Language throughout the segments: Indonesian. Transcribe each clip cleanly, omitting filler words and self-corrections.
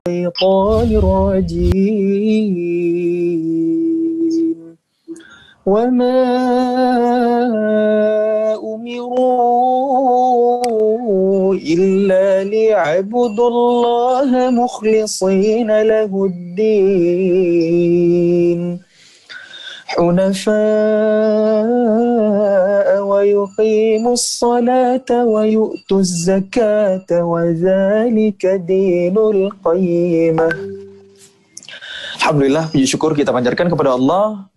الشيطان الرجيم وما أمروا إلا ليعبدوا الله مخلصين له الدين حنفاء ويقيموا الصلاة ويؤتوا الزكاة وذلك دين القيمة. Alhamdulillah, puji syukur kita panjatkan kepada Allah.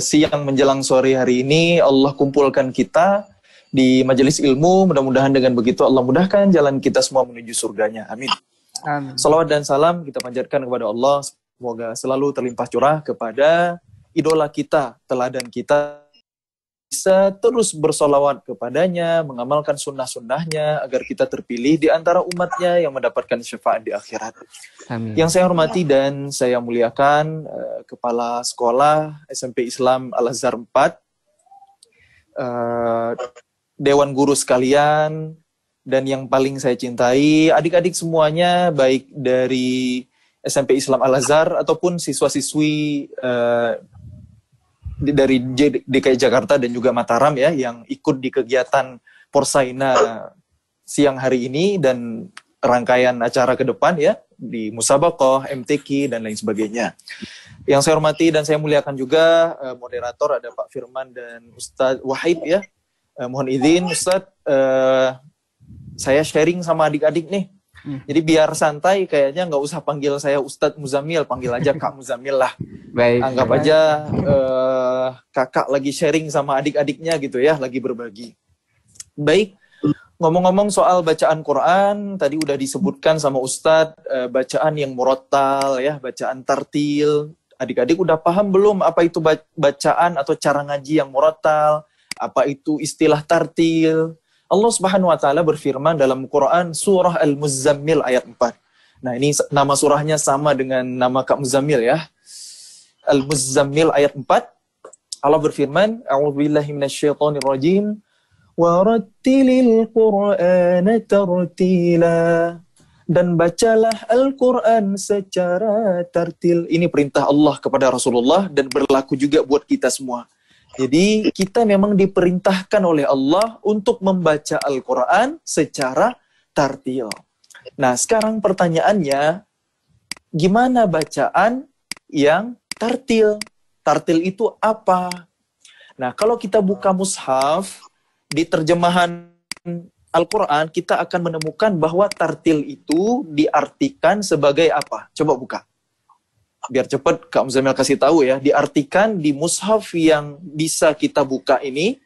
Siang menjelang sore hari ini Allah kumpulkan kita di majelis ilmu. Mudah-mudahan dengan begitu Allah mudahkan jalan kita semua menuju surganya. Amin. Amin. Salawat dan salam kita panjatkan kepada Allah. Semoga selalu terlimpah curah kepada idola kita, teladan kita, bisa terus bersolawat kepadanya, mengamalkan sunnah-sunnahnya agar kita terpilih di antara umatnya yang mendapatkan syafaat di akhirat. Amin. Yang saya hormati dan saya muliakan Kepala Sekolah SMP Islam Al-Azhar 4, Dewan Guru sekalian, dan yang paling saya cintai adik-adik semuanya, baik dari SMP Islam Al-Azhar ataupun siswa-siswi dari DKI Jakarta dan juga Mataram ya, yang ikut di kegiatan Porsaina siang hari ini dan rangkaian acara ke depan ya, di Musabaqah, MTQ dan lain sebagainya. Yang saya hormati dan saya muliakan juga moderator ada Pak Firman dan Ustadz Wahid ya. Mohon izin Ustadz, saya sharing sama adik-adik nih. Jadi biar santai, kayaknya nggak usah panggil saya Ustadz Muzamil, panggil aja Kak Muzamil lah. Baik. Anggap aja kakak lagi sharing sama adik-adiknya gitu ya, lagi berbagi. Baik, ngomong-ngomong soal bacaan Quran, tadi udah disebutkan sama Ustadz, bacaan yang murattal ya, bacaan tartil. Adik-adik udah paham belum apa itu bacaan atau cara ngaji yang murattal, apa itu istilah tartil? Allah Subhanahu wa taala berfirman dalam Quran surah Al-Muzammil ayat 4. Nah, ini nama surahnya sama dengan nama Kak Muzammil ya. Al-Muzammil ayat 4. Allah berfirman, A'udzubillahi minasyaitonirrajim. Warattilil Qur'ana tartila. Dan bacalah Al-Quran secara tartil. Ini perintah Allah kepada Rasulullah dan berlaku juga buat kita semua. Jadi kita memang diperintahkan oleh Allah untuk membaca Al-Quran secara tartil. Nah, sekarang pertanyaannya, gimana bacaan yang tartil? Tartil itu apa? Nah, kalau kita buka mushaf, di terjemahan Al-Quran, kita akan menemukan bahwa tartil itu diartikan sebagai apa? Coba buka. Biar cepat Kak Muzamil kasih tahu ya, diartikan di mushaf yang bisa kita buka ini,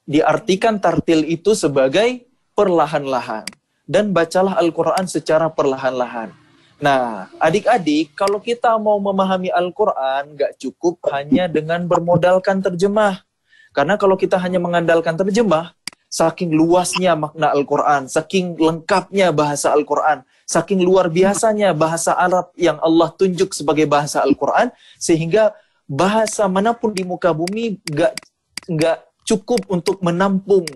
diartikan tartil itu sebagai perlahan-lahan. Dan bacalah Al-Quran secara perlahan-lahan. Nah, adik-adik, kalau kita mau memahami Al-Quran, nggak cukup hanya dengan bermodalkan terjemah. Karena kalau kita hanya mengandalkan terjemah, saking luasnya makna Al-Quran, saking lengkapnya bahasa Al-Quran, saking luar biasanya bahasa Arab yang Allah tunjuk sebagai bahasa Al-Quran, sehingga bahasa manapun di muka bumi nggak cukup untuk menampung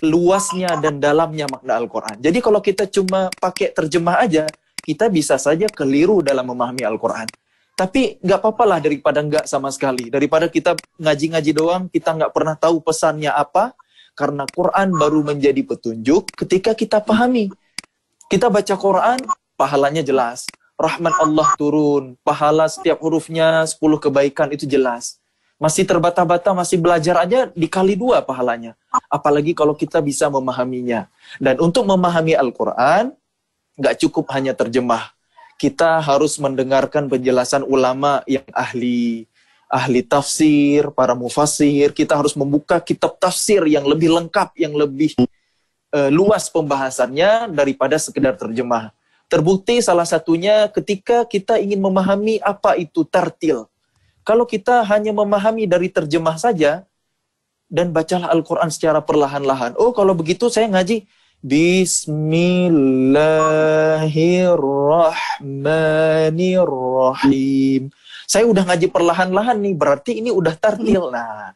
luasnya dan dalamnya makna Al-Quran. Jadi kalau kita cuma pakai terjemah aja, kita bisa saja keliru dalam memahami Al-Quran. Tapi nggak apa-apa lah daripada nggak sama sekali. Daripada kita ngaji-ngaji doang, kita nggak pernah tahu pesannya apa, karena Quran baru menjadi petunjuk ketika kita pahami. Kita baca Quran, pahalanya jelas. Rahmat Allah turun, pahala setiap hurufnya 10 kebaikan itu jelas. Masih terbata-bata, masih belajar aja dikali 2 pahalanya. Apalagi kalau kita bisa memahaminya. Dan untuk memahami Al-Quran, nggak cukup hanya terjemah. Kita harus mendengarkan penjelasan ulama yang ahli tafsir, para mufassir. Kita harus membuka kitab tafsir yang lebih lengkap, yang lebih luas pembahasannya daripada sekedar terjemah. Terbukti salah satunya ketika kita ingin memahami apa itu tartil. Kalau kita hanya memahami dari terjemah saja dan bacalah Al-Quran secara perlahan-lahan. Oh, kalau begitu saya ngaji Bismillahirrahmanirrahim. Saya udah ngaji perlahan-lahan nih, berarti ini udah tartil. Nah,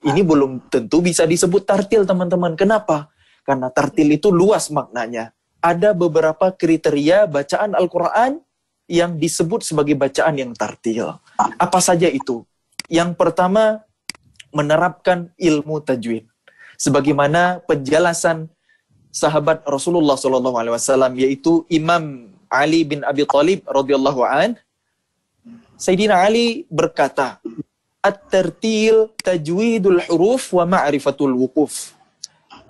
ini belum tentu bisa disebut tartil, teman-teman. Kenapa? Karena tartil itu luas maknanya. ada beberapa kriteria bacaan Al-Quran yang disebut sebagai bacaan yang tartil. Apa saja itu? Yang pertama, menerapkan ilmu tajwid. Sebagaimana penjelasan sahabat Rasulullah SAW, yaitu Imam Ali bin Abi Thalib radhiyallahu an. Sayyidina Ali berkata, at-tartil tajwidul huruf wa ma'rifatul wuquf.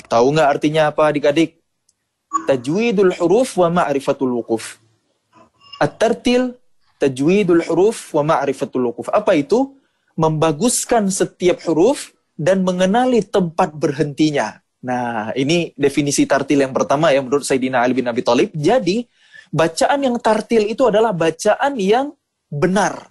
Tahu nggak artinya apa adik-adik? Tajwidul huruf wa ma'rifatul wuquf. At-tartil tajwidul huruf wa ma'rifatul wuquf. Apa itu? Membaguskan setiap huruf dan mengenali tempat berhentinya. Nah, ini definisi tartil yang pertama ya menurut Sayyidina Ali bin Abi Thalib. Jadi, bacaan yang tartil itu adalah bacaan yang benar.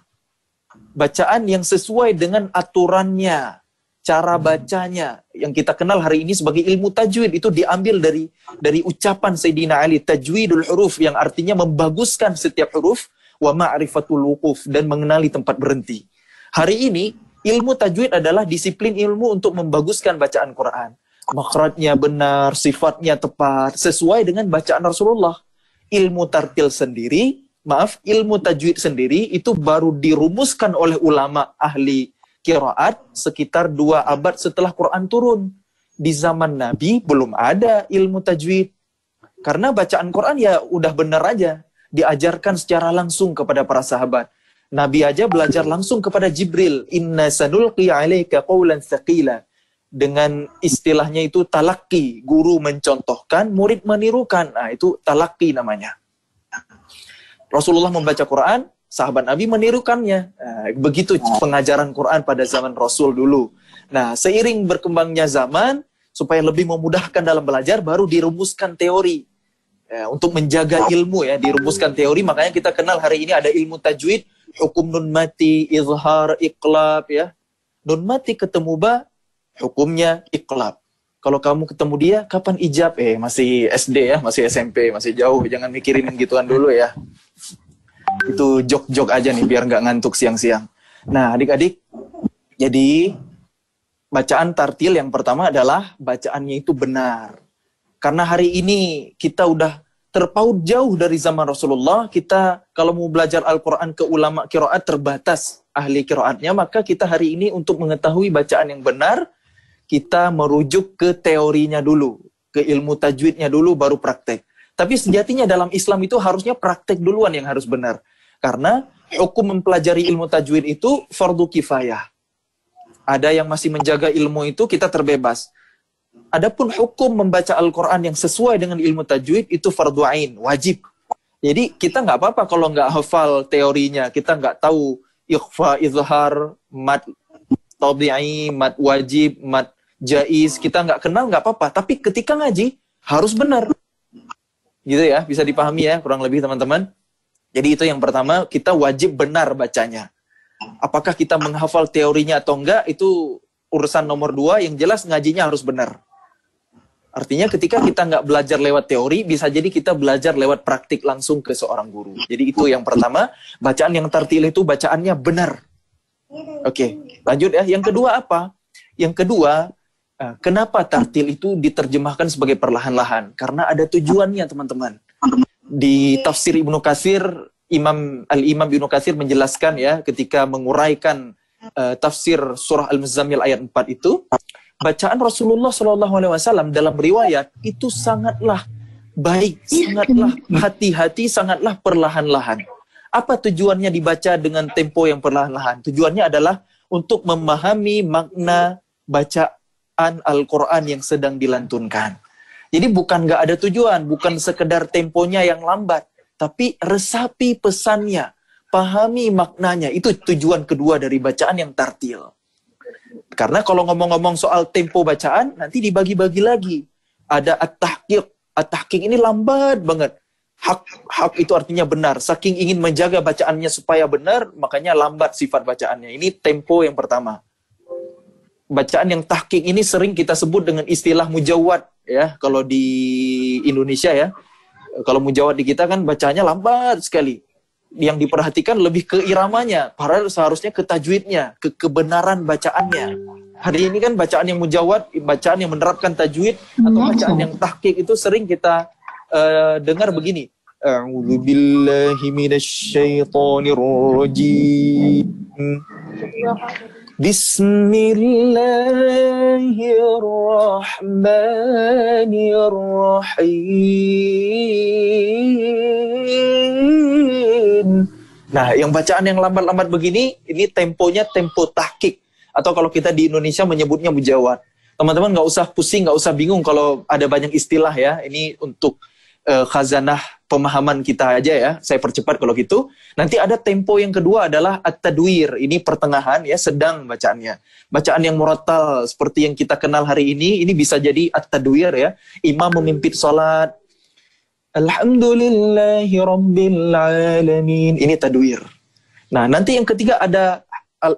Bacaan yang sesuai dengan aturannya. Cara bacanya yang kita kenal hari ini sebagai ilmu tajwid itu diambil dari ucapan Sayyidina Ali, tajwidul huruf, yang artinya membaguskan setiap huruf, wa ma'rifatul wuquf, dan mengenali tempat berhenti. Hari ini ilmu tajwid adalah disiplin ilmu untuk membaguskan bacaan Quran. Makhrajnya benar, sifatnya tepat, sesuai dengan bacaan Rasulullah. Ilmu tartil sendiri, ilmu tajwid sendiri itu baru dirumuskan oleh ulama ahli qiraat sekitar 2 abad setelah Quran turun. Di zaman Nabi belum ada ilmu tajwid. Karena bacaan Quran ya udah benar aja, diajarkan secara langsung kepada para sahabat. Nabi aja belajar langsung kepada Jibril, inna sanulqi 'alaika qawlan tsaqila. Dengan istilahnya itu talaqi, guru mencontohkan, murid menirukan. Nah, itu talaqi namanya. Rasulullah membaca Quran, sahabat Nabi menirukannya. Nah, begitu pengajaran Quran pada zaman Rasul dulu. Nah, seiring berkembangnya zaman, supaya lebih memudahkan dalam belajar, baru dirumuskan teori. Ya, untuk menjaga ilmu ya, dirumuskan teori. Makanya kita kenal hari ini ada ilmu tajwid, hukum nun mati, izhar, iqlab ya. Nun mati ketemu ba, hukumnya iqlab. Kalau kamu ketemu dia, kapan ijab? Masih SD ya, masih SMP, masih jauh. Jangan mikirin gituan dulu ya. Itu jok-jok aja nih, biar nggak ngantuk siang-siang. Nah, adik-adik, jadi bacaan tartil yang pertama adalah bacaannya itu benar. Karena hari ini kita udah terpaut jauh dari zaman Rasulullah. Kita kalau mau belajar Al-Quran ke ulama qiraat terbatas ahli qiraatnya, maka kita hari ini untuk mengetahui bacaan yang benar, kita merujuk ke teorinya dulu, ke ilmu tajwidnya dulu, baru praktek. Tapi sejatinya dalam Islam itu harusnya praktek duluan yang harus benar. Karena hukum mempelajari ilmu tajwid itu fardu kifayah. Ada yang masih menjaga ilmu itu, kita terbebas. Adapun hukum membaca Al-Quran yang sesuai dengan ilmu tajwid itu fardu ain, wajib. Jadi kita nggak apa-apa kalau nggak hafal teorinya, kita nggak tahu ikhfa, izhar, mad tabi'i, mad wajib, mad jaiz, kita nggak kenal nggak apa-apa. Tapi ketika ngaji harus benar. Gitu ya, bisa dipahami ya kurang lebih teman-teman. Jadi itu yang pertama, kita wajib benar bacanya. Apakah kita menghafal teorinya atau enggak, itu urusan nomor 2, yang jelas ngajinya harus benar. Artinya ketika kita nggak belajar lewat teori, bisa jadi kita belajar lewat praktik langsung ke seorang guru. Jadi itu yang pertama, bacaan yang tartil itu bacaannya benar. Oke, lanjut ya. Yang kedua apa? Yang kedua, kenapa tartil itu diterjemahkan sebagai perlahan-lahan? Karena ada tujuannya teman-teman. Di tafsir Ibnu Katsir, Al-Imam Ibnu Katsir menjelaskan ya, ketika menguraikan tafsir surah Al-Muzammil ayat 4 itu, bacaan Rasulullah SAW dalam riwayat itu sangatlah baik, sangatlah hati-hati, sangatlah perlahan-lahan. Apa tujuannya dibaca dengan tempo yang perlahan-lahan? Tujuannya adalah untuk memahami makna bacaan Al-Quran yang sedang dilantunkan. Jadi bukan nggak ada tujuan, bukan sekedar temponya yang lambat, tapi resapi pesannya, pahami maknanya. Itu tujuan kedua dari bacaan yang tartil. Karena kalau ngomong-ngomong soal tempo bacaan, nanti dibagi-bagi lagi. Ada at-tahqiq. At-tahqiq ini lambat banget. Hak itu artinya benar. Saking ingin menjaga bacaannya supaya benar, makanya lambat sifat bacaannya. Ini tempo yang pertama. Bacaan yang tahqiq ini sering kita sebut dengan istilah mujawwad ya, kalau di Indonesia ya. Kalau mujawwad di kita kan bacanya lambat sekali. Yang diperhatikan lebih ke iramanya, padahal seharusnya ke tajwidnya, ke kebenaran bacaannya. Hari ini kan bacaan yang mujawwad, bacaan yang menerapkan tajwid atau bacaan yang tahqiq itu sering kita dengar begini. A'udzu billahi minasyaitonir rajim. Bismillahirrahmanirrahim. Nah, yang bacaan yang lambat-lambat begini, ini temponya tempo tahqiq. Atau kalau kita di Indonesia menyebutnya mujawad. Teman-teman nggak usah pusing, nggak usah bingung kalau ada banyak istilah ya. Ini untuk khazanah pemahaman kita aja ya. Saya percepat kalau gitu. Nanti ada tempo yang kedua adalah at-tadwir. Ini pertengahan ya, sedang bacaannya. Bacaan yang murattal seperti yang kita kenal hari ini bisa jadi at-tadwir ya. Imam memimpin salat. Alhamdulillahi rabbil alamin. Ini tadwir. Nah, nanti yang ketiga ada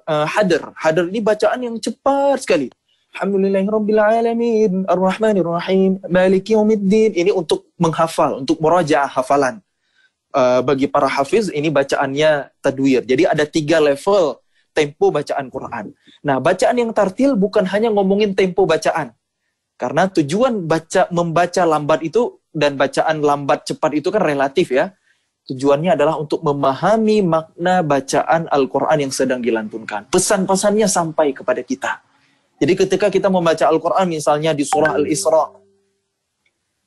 hadr. Hadr ini bacaan yang cepat sekali. Alhamdulillahirrabbilalamin, ar-Rahmanirrahim, maliki yaumiddin. Ini untuk menghafal, untuk murajaah hafalan. Bagi para hafiz, ini bacaannya tadwir. Jadi ada 3 level tempo bacaan Quran. Nah, bacaan yang tartil bukan hanya ngomongin tempo bacaan. Karena tujuan membaca lambat itu, dan bacaan lambat cepat itu kan relatif ya. Tujuannya adalah untuk memahami makna bacaan Al-Quran yang sedang dilantunkan. Pesan-pesannya sampai kepada kita. Jadi ketika kita membaca Al-Quran misalnya di surah Al-Isra.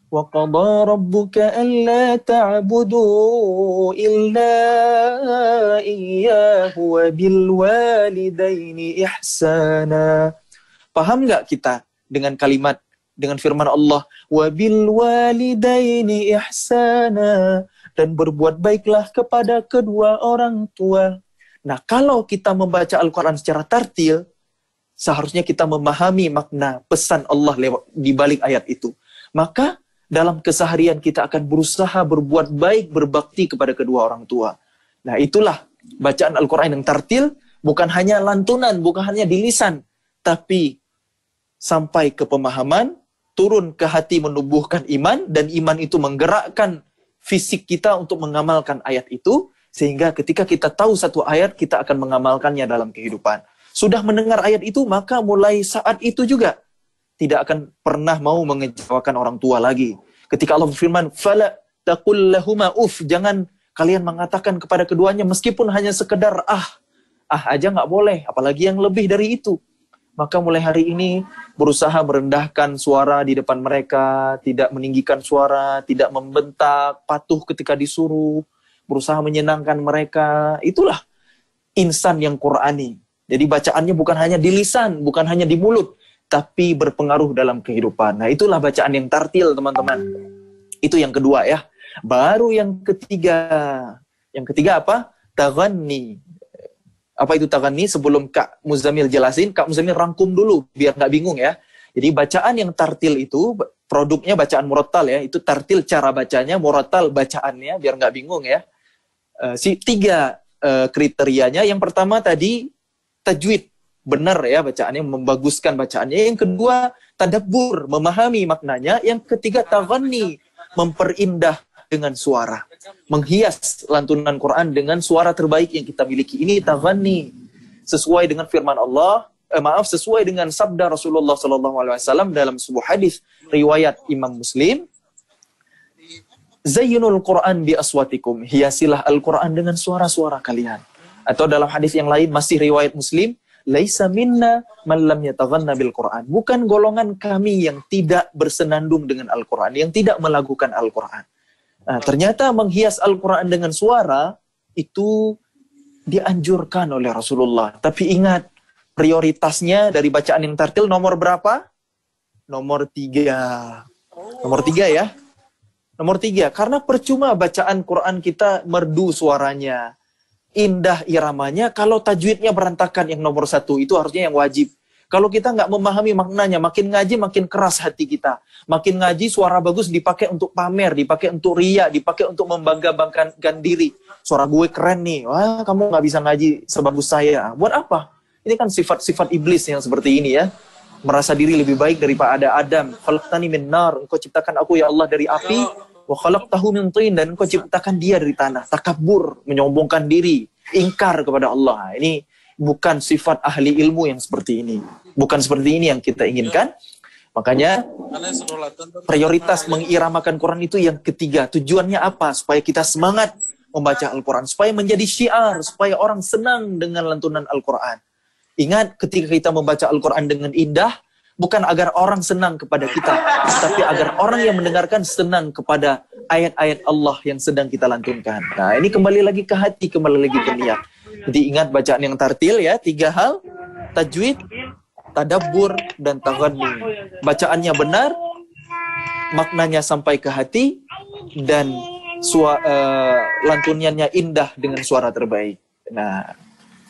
Wa qadha rabbuka alla ta'budu illa iyyahu wa bil walidaini ihsana. Paham nggak kita dengan kalimat, dengan firman Allah, wa bil walidaini ihsana, dan berbuat baiklah kepada kedua orang tua. Nah, kalau kita membaca Al-Quran secara tartil, seharusnya kita memahami makna pesan Allah di balik ayat itu. Maka dalam keseharian kita akan berusaha berbuat baik, berbakti kepada kedua orang tua. Nah, itulah bacaan Al-Quran yang tartil, bukan hanya lantunan, bukan hanya di lisan, tapi sampai ke pemahaman, turun ke hati menumbuhkan iman, dan iman itu menggerakkan fisik kita untuk mengamalkan ayat itu, sehingga ketika kita tahu satu ayat, kita akan mengamalkannya dalam kehidupan. Sudah mendengar ayat itu, maka mulai saat itu juga tidak akan pernah mau mengecewakan orang tua lagi. Ketika Allah berfirman, "Fala taqul lahuma uff", jangan kalian mengatakan kepada keduanya meskipun hanya sekedar aja nggak boleh, apalagi yang lebih dari itu. Maka mulai hari ini berusaha merendahkan suara di depan mereka, tidak meninggikan suara, tidak membentak, patuh ketika disuruh, berusaha menyenangkan mereka. Itulah insan yang Qur'ani. Jadi bacaannya bukan hanya di lisan, bukan hanya di mulut, tapi berpengaruh dalam kehidupan. Nah, itulah bacaan yang tartil, teman-teman. Itu yang kedua ya. Baru yang ketiga. Yang ketiga apa? Taghanni. Apa itu taghanni? Sebelum Kak Muzammil jelasin, Kak Muzammil rangkum dulu biar nggak bingung ya. Jadi bacaan yang tartil itu, produknya bacaan murattal ya. Itu tartil cara bacanya, murattal bacaannya, biar nggak bingung ya. 3 kriterianya. Yang pertama tadi, tajwid, benar ya bacaannya, membaguskan bacaannya. Yang kedua, tadabbur, memahami maknanya. Yang ketiga, taghanni, memperindah dengan suara. Menghias lantunan Quran dengan suara terbaik yang kita miliki. Ini taghanni. Sesuai dengan firman Allah, sesuai dengan sabda Rasulullah SAW dalam sebuah hadis riwayat Imam Muslim. Zayyinul Quran bi aswatikum. Hiasilah Al-Quran dengan suara-suara kalian. Atau dalam hadis yang lain, masih riwayat Muslim, laisa minna man lam yataghanna bil Quran. Bukan golongan kami yang tidak bersenandung dengan Al-Quran, yang tidak melakukan Al-Quran. Nah, ternyata menghias Al-Quran dengan suara itu dianjurkan oleh Rasulullah. Tapi ingat, prioritasnya dari bacaan yang tartil nomor berapa? Nomor 3. Nomor 3 ya. Nomor 3, karena percuma bacaan Quran kita merdu suaranya, indah iramanya, kalau tajwidnya berantakan. Yang nomor 1 itu harusnya yang wajib. Kalau kita nggak memahami maknanya, makin ngaji makin keras hati kita. Makin ngaji suara bagus dipakai untuk pamer, dipakai untuk riya, dipakai untuk membangga-banggakan diri. Suara gue keren nih, wah kamu nggak bisa ngaji sebagus saya. Buat apa? Ini kan sifat-sifat iblis yang seperti ini ya. Merasa diri lebih baik daripada Adam. Khalaqtani min nar, engkau ciptakan aku ya Allah dari api. Wa khalaqtahu min tin, dan engkau ciptakan dia dari tanah. Takabur, menyombongkan diri, ingkar kepada Allah. Ini bukan sifat ahli ilmu yang seperti ini. Bukan seperti ini yang kita inginkan. Makanya prioritas mengiramakan Quran itu yang ketiga. Tujuannya apa? Supaya kita semangat membaca Al-Quran. Supaya menjadi syiar. Supaya orang senang dengan lantunan Al-Quran. Ingat, ketika kita membaca Al-Quran dengan indah, bukan agar orang senang kepada kita, tapi agar orang yang mendengarkan senang kepada ayat-ayat Allah yang sedang kita lantunkan. Nah, ini kembali lagi ke hati, kembali lagi ke niat. Jadi ingat bacaan yang tartil ya, 3 hal, tajwid, tadabbur, dan taghanni. Bacaannya benar, maknanya sampai ke hati, dan lantunannya indah dengan suara terbaik. Nah,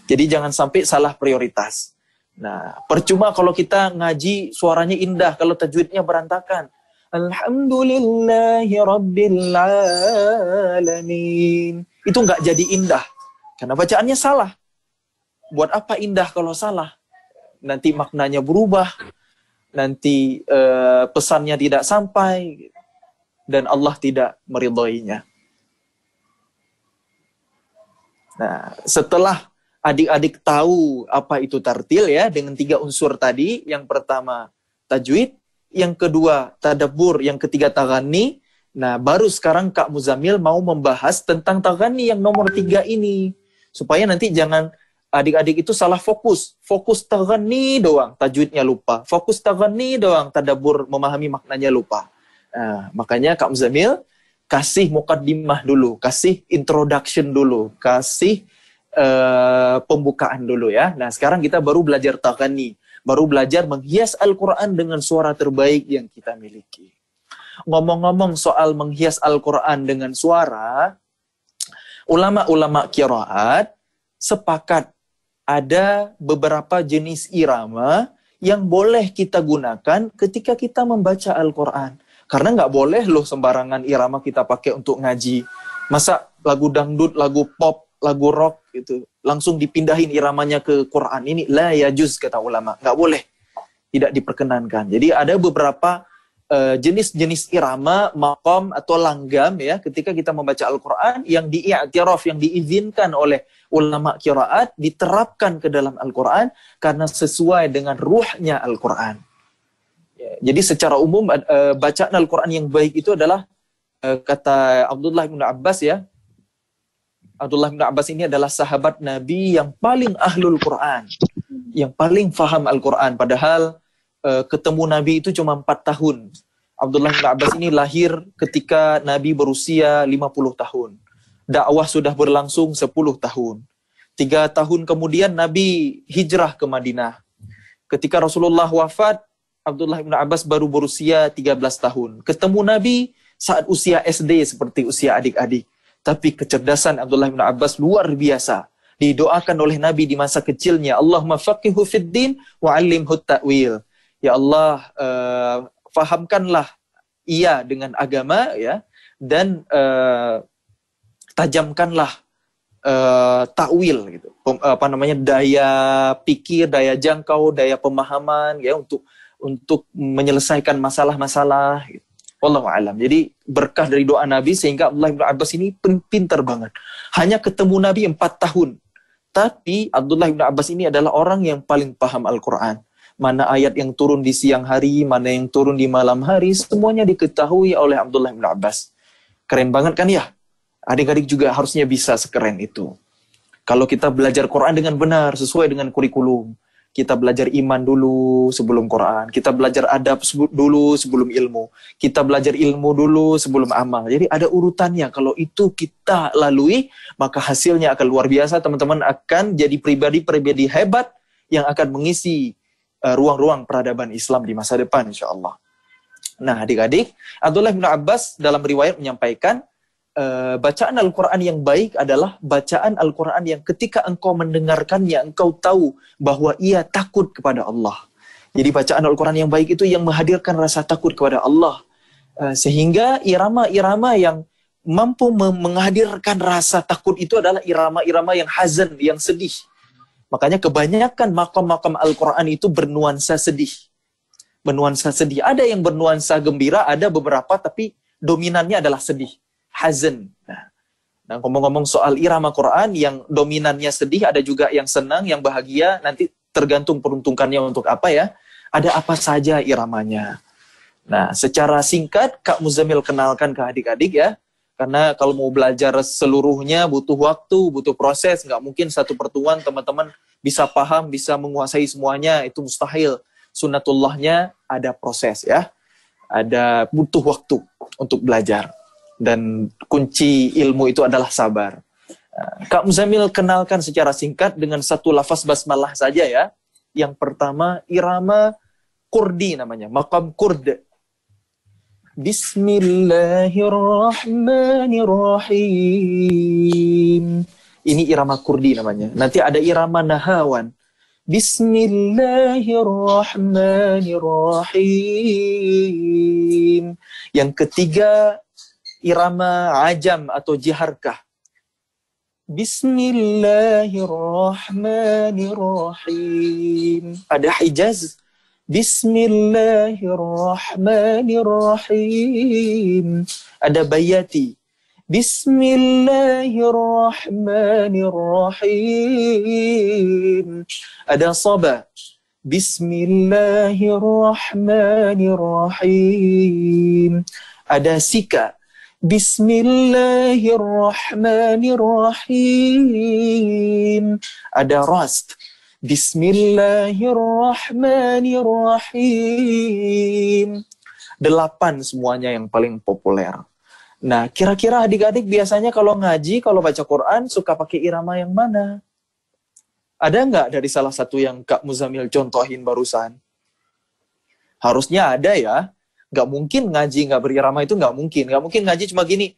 jadi jangan sampai salah prioritas. Nah, percuma kalau kita ngaji suaranya indah, kalau tajwidnya berantakan. Alhamdulillahi Rabbil Alamin. Itu nggak jadi indah, karena bacaannya salah. Buat apa indah kalau salah? Nanti maknanya berubah, nanti pesannya tidak sampai, dan Allah tidak meridhoinya. Nah, setelah adik-adik tahu apa itu tartil ya, dengan 3 unsur tadi, yang pertama tajwid, yang kedua tadabbur, yang ketiga taghanni. Nah, baru sekarang Kak Muzamil mau membahas tentang taghanni yang nomor 3 ini. Supaya nanti jangan adik-adik itu salah fokus. Fokus taghanni doang, tajwidnya lupa. Fokus taghanni doang, tadabbur, memahami maknanya lupa. Nah, makanya Kak Muzamil kasih muqaddimah dulu, kasih introduction dulu, kasih pembukaan dulu ya. Nah, sekarang kita baru belajar taghanni, baru belajar menghias Al-Quran dengan suara terbaik yang kita miliki. Ngomong-ngomong soal menghias Al-Quran dengan suara, ulama-ulama qiraat sepakat ada beberapa jenis irama yang boleh kita gunakan ketika kita membaca Al-Quran. Karena nggak boleh loh sembarangan irama kita pakai untuk ngaji. Masa lagu dangdut, lagu pop, lagu rock gitu langsung dipindahin iramanya ke Quran, ini la yajuz kata ulama, nggak boleh, tidak diperkenankan. Jadi ada beberapa jenis-jenis irama, maqam atau langgam ya, ketika kita membaca Al-Quran yang diiktiraf, yang diizinkan oleh ulama qiraat, diterapkan ke dalam Al-Quran karena sesuai dengan ruhnya Al-Quran. Ya, jadi secara umum bacaan Al-Quran yang baik itu adalah kata Abdullah bin Abbas ya. Abdullah bin Abbas ini adalah sahabat Nabi yang paling ahlul Quran, yang paling faham Al-Quran. Padahal ketemu Nabi itu cuma 4 tahun. Abdullah bin Abbas ini lahir ketika Nabi berusia 50 tahun. Dakwah sudah berlangsung 10 tahun. 3 tahun kemudian Nabi hijrah ke Madinah. Ketika Rasulullah wafat, Abdullah bin Abbas baru berusia 13 tahun. Ketemu Nabi saat usia SD seperti usia adik-adik. Tapi kecerdasan Abdullah bin Abbas luar biasa. Didoakan oleh Nabi di masa kecilnya, Allahumma faqihu fid din wa 'allimhu ta'wil. Ya Allah, fahamkanlah ia dengan agama ya, dan tajamkanlah takwil gitu. Daya pikir, daya jangkau, daya pemahaman ya untuk menyelesaikan masalah-masalah gitu. Wallahu a'lam. Jadi berkah dari doa Nabi sehingga Abdullah bin Abbas ini pintar banget. Hanya ketemu Nabi 4 tahun. Tapi Abdullah bin Abbas ini adalah orang yang paling paham Al-Quran. Mana ayat yang turun di siang hari, mana yang turun di malam hari, semuanya diketahui oleh Abdullah bin Abbas. Keren banget kan ya? Adik-adik juga harusnya bisa sekeren itu. Kalau kita belajar Quran dengan benar, sesuai dengan kurikulum. Kita belajar iman dulu sebelum Quran. Kita belajar adab dulu sebelum ilmu. Kita belajar ilmu dulu sebelum amal. Jadi ada urutannya. Kalau itu kita lalui, maka hasilnya akan luar biasa. Teman-teman akan jadi pribadi-pribadi hebat yang akan mengisi ruang-ruang peradaban Islam di masa depan, insya Allah. Nah, adik-adik, Abdullah bin Abbas dalam riwayat menyampaikan, bacaan Al-Quran yang baik adalah bacaan Al-Quran yang ketika engkau mendengarkannya, engkau tahu bahwa ia takut kepada Allah. Jadi bacaan Al-Quran yang baik itu yang menghadirkan rasa takut kepada Allah. Sehingga irama-irama yang mampu menghadirkan rasa takut itu adalah irama-irama yang hazan, yang sedih. Makanya kebanyakan maqam-maqam Al-Quran itu bernuansa sedih. Bernuansa sedih. Ada yang bernuansa gembira, ada beberapa, tapi dominannya adalah sedih. Hazan. Nah, ngomong-ngomong soal irama Quran, yang dominannya sedih, ada juga yang senang, yang bahagia, nanti tergantung peruntukannya untuk apa ya. Ada apa saja iramanya. Nah, secara singkat Kak Muzamil kenalkan ke adik-adik ya. Karena kalau mau belajar seluruhnya butuh waktu, butuh proses. Nggak mungkin satu pertemuan teman-teman bisa paham, bisa menguasai semuanya. Itu mustahil. Sunnatullahnya ada proses ya. Ada butuh waktu untuk belajar. Dan kunci ilmu itu adalah sabar. Kak Muzamil kenalkan secara singkat dengan satu lafaz basmalah saja ya. Yang pertama irama kurdi namanya, maqam kurd. Bismillahirrahmanirrahim. Ini irama kurdi namanya. Nanti ada irama nahawan. Bismillahirrahmanirrahim. Yang ketiga irama ajam atau jiharkah. Bismillahirrahmanirrahim. Ada Hijaz. Bismillahirrahmanirrahim. Ada Bayati. Bismillahirrahmanirrahim. Ada Saba. Bismillahirrahmanirrahim. Ada Sika. Bismillahirrahmanirrahim. Ada Rast. Bismillahirrahmanirrahim. 8 semuanya yang paling populer. Nah, kira-kira adik-adik biasanya kalau ngaji, kalau baca Quran, suka pakai irama yang mana? Ada nggak dari salah satu yang Kak Muzamil contohin barusan? Harusnya ada ya. Nggak mungkin ngaji nggak berirama itu nggak mungkin. Nggak mungkin ngaji cuma gini.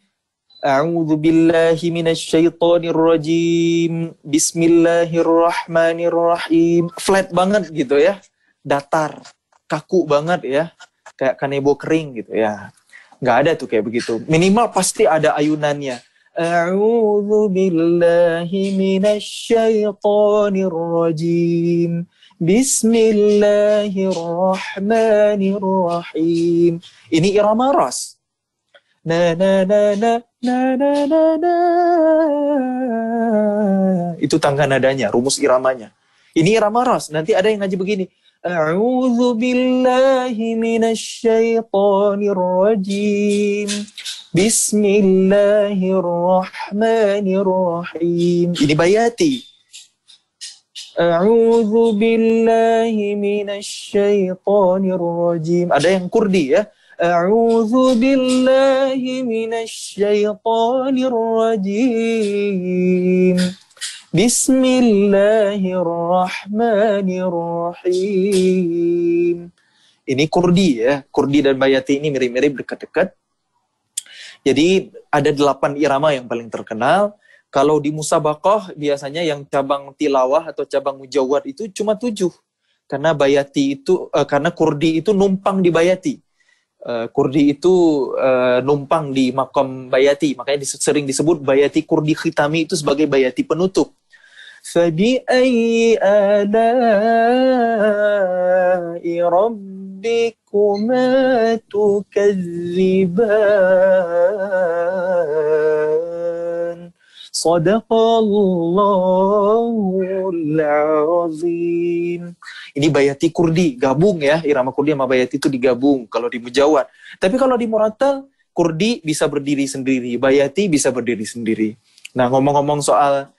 A'udzubillahi minasyaitonirrajim. Bismillahirrahmanirrahim. Flat banget gitu ya. Datar. Kaku banget ya. Kayak kanebo kering gitu ya. Nggak ada tuh kayak begitu. Minimal pasti ada ayunannya. A'udzubillahi minasyaitonirrajim. Bismillahirrahmanirrahim. Ini irama ras. Na na na na na na na na. Itu tangga nadanya, rumus iramanya. Ini irama ras. Nanti ada yang ngaji begini. A'udzu billahi minasyaitonir rajim. Bismillahirrahmanirrahim. Ini Bayati. A'udzu billahi minasyaitonir rajim. Ada yang Kurdi ya. A'udzu billahi minasyaitonir rajim. Bismillahirrahmanirrahim. Ini Kurdi ya. Kurdi dan Bayati ini mirip-mirip, dekat-dekat. Jadi ada 8 irama yang paling terkenal. Kalau di musabaqah biasanya yang cabang tilawah atau cabang mujawwad itu cuma 7. Karena Bayati itu karena Kurdi itu numpang di Bayati. Kurdi itu numpang di makom Bayati, makanya sering disebut Bayati Kurdi Khitami itu sebagai Bayati penutup. Fabi ayyi ala'i rabbikuma tukadziban. Sadaqallahul azim. Ini Bayati Kurdi, gabung ya. Irama Kurdi sama Bayati itu digabung kalau di mujawwad. Tapi kalau di murattal, Kurdi bisa berdiri sendiri, Bayati bisa berdiri sendiri. Nah, ngomong-ngomong soal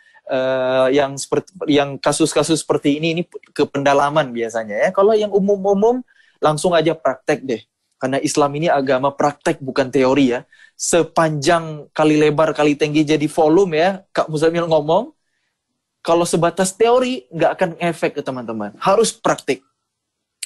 yang kasus-kasus seperti ini ke pendalaman biasanya ya. Kalau yang umum-umum, langsung aja praktek deh. Karena Islam ini agama praktek bukan teori ya. Sepanjang kali lebar kali tinggi jadi volume ya, Kak Muzamil ngomong, kalau sebatas teori nggak akan efek ke teman-teman. Harus praktik.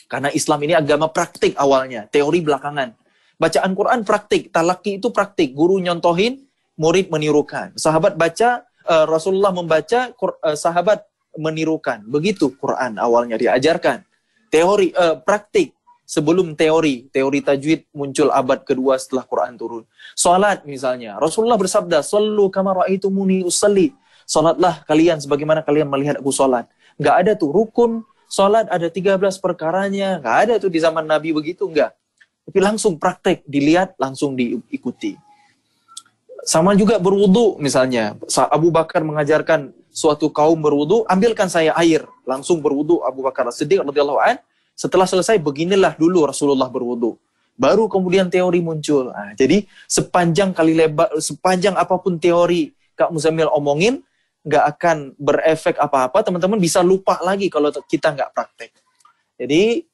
Karena Islam ini agama praktik awalnya, teori belakangan. Bacaan Quran praktik, talaki itu praktik. Guru nyontohin, murid menirukan. Sahabat baca, Rasulullah membaca, sahabat menirukan. Begitu Quran awalnya diajarkan. Teori, praktik. Sebelum teori tajwid muncul abad kedua setelah Quran turun. Salat misalnya, Rasulullah bersabda, "Shallu kama ra'aitumuni usalli." Salatlah kalian sebagaimana kalian melihat aku salat. Enggak ada tuh rukun salat ada 13 perkaranya, enggak ada tuh di zaman Nabi begitu, enggak. Tapi langsung praktek, dilihat langsung diikuti. Sama juga berwudu misalnya. Abu Bakar mengajarkan suatu kaum berwudu, ambilkan saya air, langsung berwudu Abu Bakar As-Siddiq radhiyallahu anhu. Setelah selesai, beginilah dulu Rasulullah berwudu. baru kemudian teori muncul. Nah, jadi sepanjang kali lebar, sepanjang apapun teori Kak Muzammil omongin, nggak akan berefek apa-apa, teman-teman bisa lupa lagi kalau kita nggak praktek. Jadi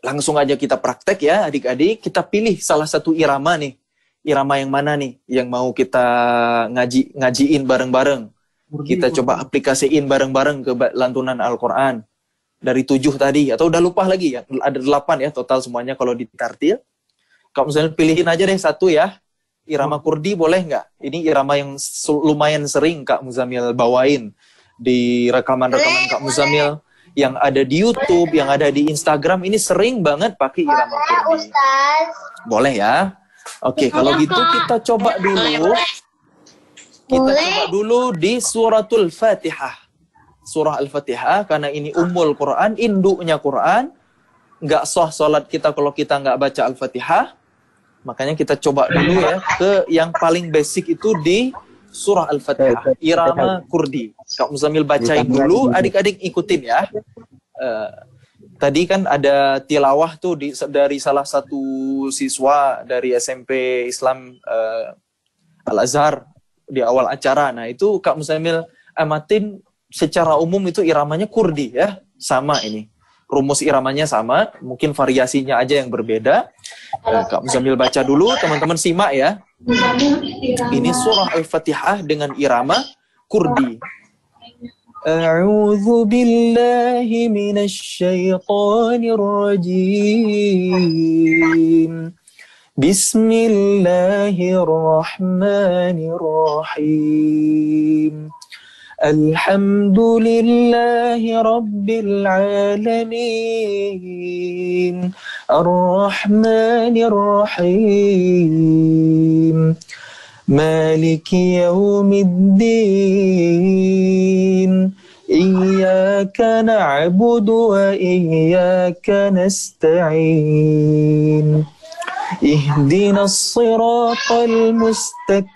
langsung aja kita praktek ya adik-adik, kita pilih salah satu irama nih. Irama yang mana nih yang mau kita ngajiin bareng-bareng. Kita coba aplikasiin bareng-bareng ke lantunan Al-Quran. Dari 7 tadi, atau udah lupa lagi ya, ada 8 ya total semuanya kalau ditartil. Kak Muzammil pilihin aja deh satu ya. Irama Kurdi boleh nggak? Ini irama yang lumayan sering Kak Muzammil bawain di rekaman-rekaman Kak Muzammil yang ada di YouTube, yang ada di Instagram. Ini sering banget pakai irama Kurdi. Boleh ya? Oke, kalau gitu kita coba dulu. Kita coba dulu di suratul Fatihah. Surah Al-Fatihah, karena ini ummul Quran, induknya Quran. Nggak sah sholat kita kalau kita nggak baca Al-Fatihah. Makanya kita coba dulu ya ke yang paling basic itu di surah Al-Fatihah, irama Kurdi. Kak Muzammil bacain dulu, adik-adik ikutin ya. Tadi kan ada tilawah tuh dari salah satu siswa dari SMP Islam Al-Azhar di awal acara. Nah itu Kak Muzammil amatin secara umum itu iramanya Kurdi ya, sama ini. Rumus iramanya sama, mungkin variasinya aja yang berbeda. Kak Muzammil baca dulu, teman-teman simak ya. Ini surah Al-Fatihah dengan irama Kurdi. A'udzu billahi minasy syaithanir rajim. Bismillahirrahmanirrahim. Alhamdulillahi Rabbil Alamin Ar-Rahmanir Rahim Maliki Yawmiddin Iyyaka na'budu wa iyyaka nasta'in اهدنا الصراط المستقيم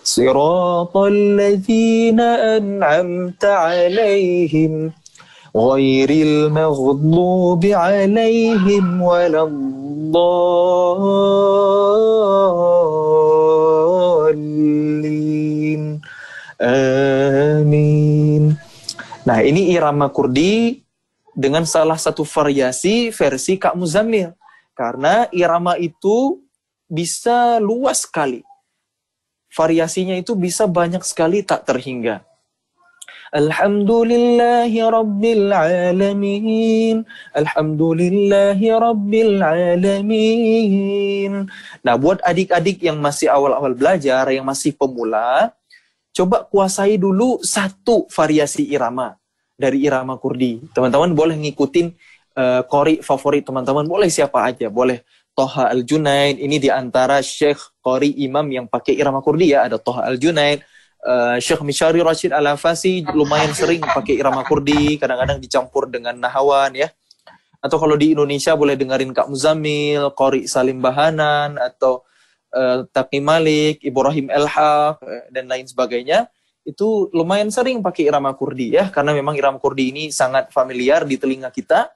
صراط الذين أنعمت عليهم غير المغضوب عليهم ولا الضالين آمين. Nah ini irama Kurdi dengan salah satu variasi versi Kak Muzammil. Karena irama itu bisa luas sekali. Variasinya itu bisa banyak sekali tak terhingga. Alhamdulillahi Rabbil Alamin. Alhamdulillahi Rabbil Alamin. Nah buat adik-adik yang masih awal-awal belajar, yang masih pemula, coba kuasai dulu satu variasi irama dari irama Kurdi. Teman-teman boleh ngikutin qori favorit teman-teman, boleh siapa aja, boleh Toha Al-Junaid, ini diantara Syekh qori imam yang pakai irama Kurdi ya, ada Toha Al-Junaid, Syekh Mishari Rashid Al-Hafasi lumayan sering pakai irama Kurdi, kadang-kadang dicampur dengan Nahawan ya. Atau kalau di Indonesia boleh dengerin Kak Muzammil, qori Salim Bahanan, atau Taqi Malik, Ibrahim El-Haq, dan lain sebagainya. Itu lumayan sering pakai irama Kurdi ya, karena memang irama Kurdi ini sangat familiar di telinga kita.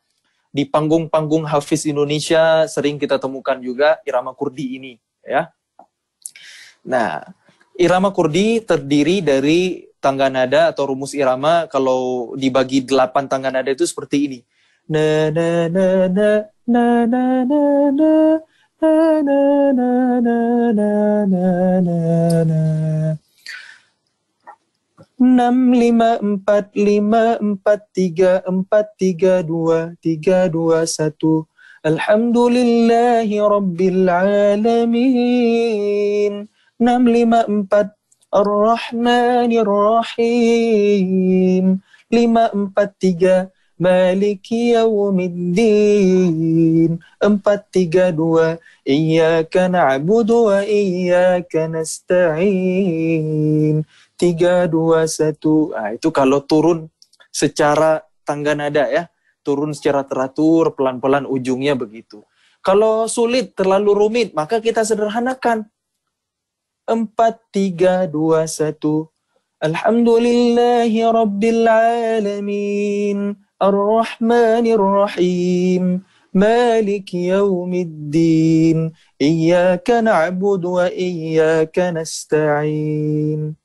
Di panggung-panggung hafiz Indonesia sering kita temukan juga irama Kurdi ini ya. Nah, irama Kurdi terdiri dari tangga nada atau rumus irama, kalau dibagi 8 tangga nada itu seperti ini. Na na na na na na na na na na na na na na na. 6, 5, 4, 5, 4, 3, 4, 3, 2, 3, 2, 1. Alhamdulillahi Rabbil Alamin. 6, 5, 4. Ar-Rahmanir Rahim. 5, 4, 3. Maliki Yawmiddin. 4, 3, 2. Iyyaka na'budu wa iyyaka nasta'in. 3, 2, 1. Nah, itu kalau turun secara tangga nada ya. Turun secara teratur, pelan-pelan ujungnya begitu. Kalau sulit, terlalu rumit, maka kita sederhanakan. 4, 3, 2, 1. Alhamdulillahi Rabbil Alamin. Ar-Rahmanir Rahim. مالك يوم الدين إياك نعبد وإياك نستعين.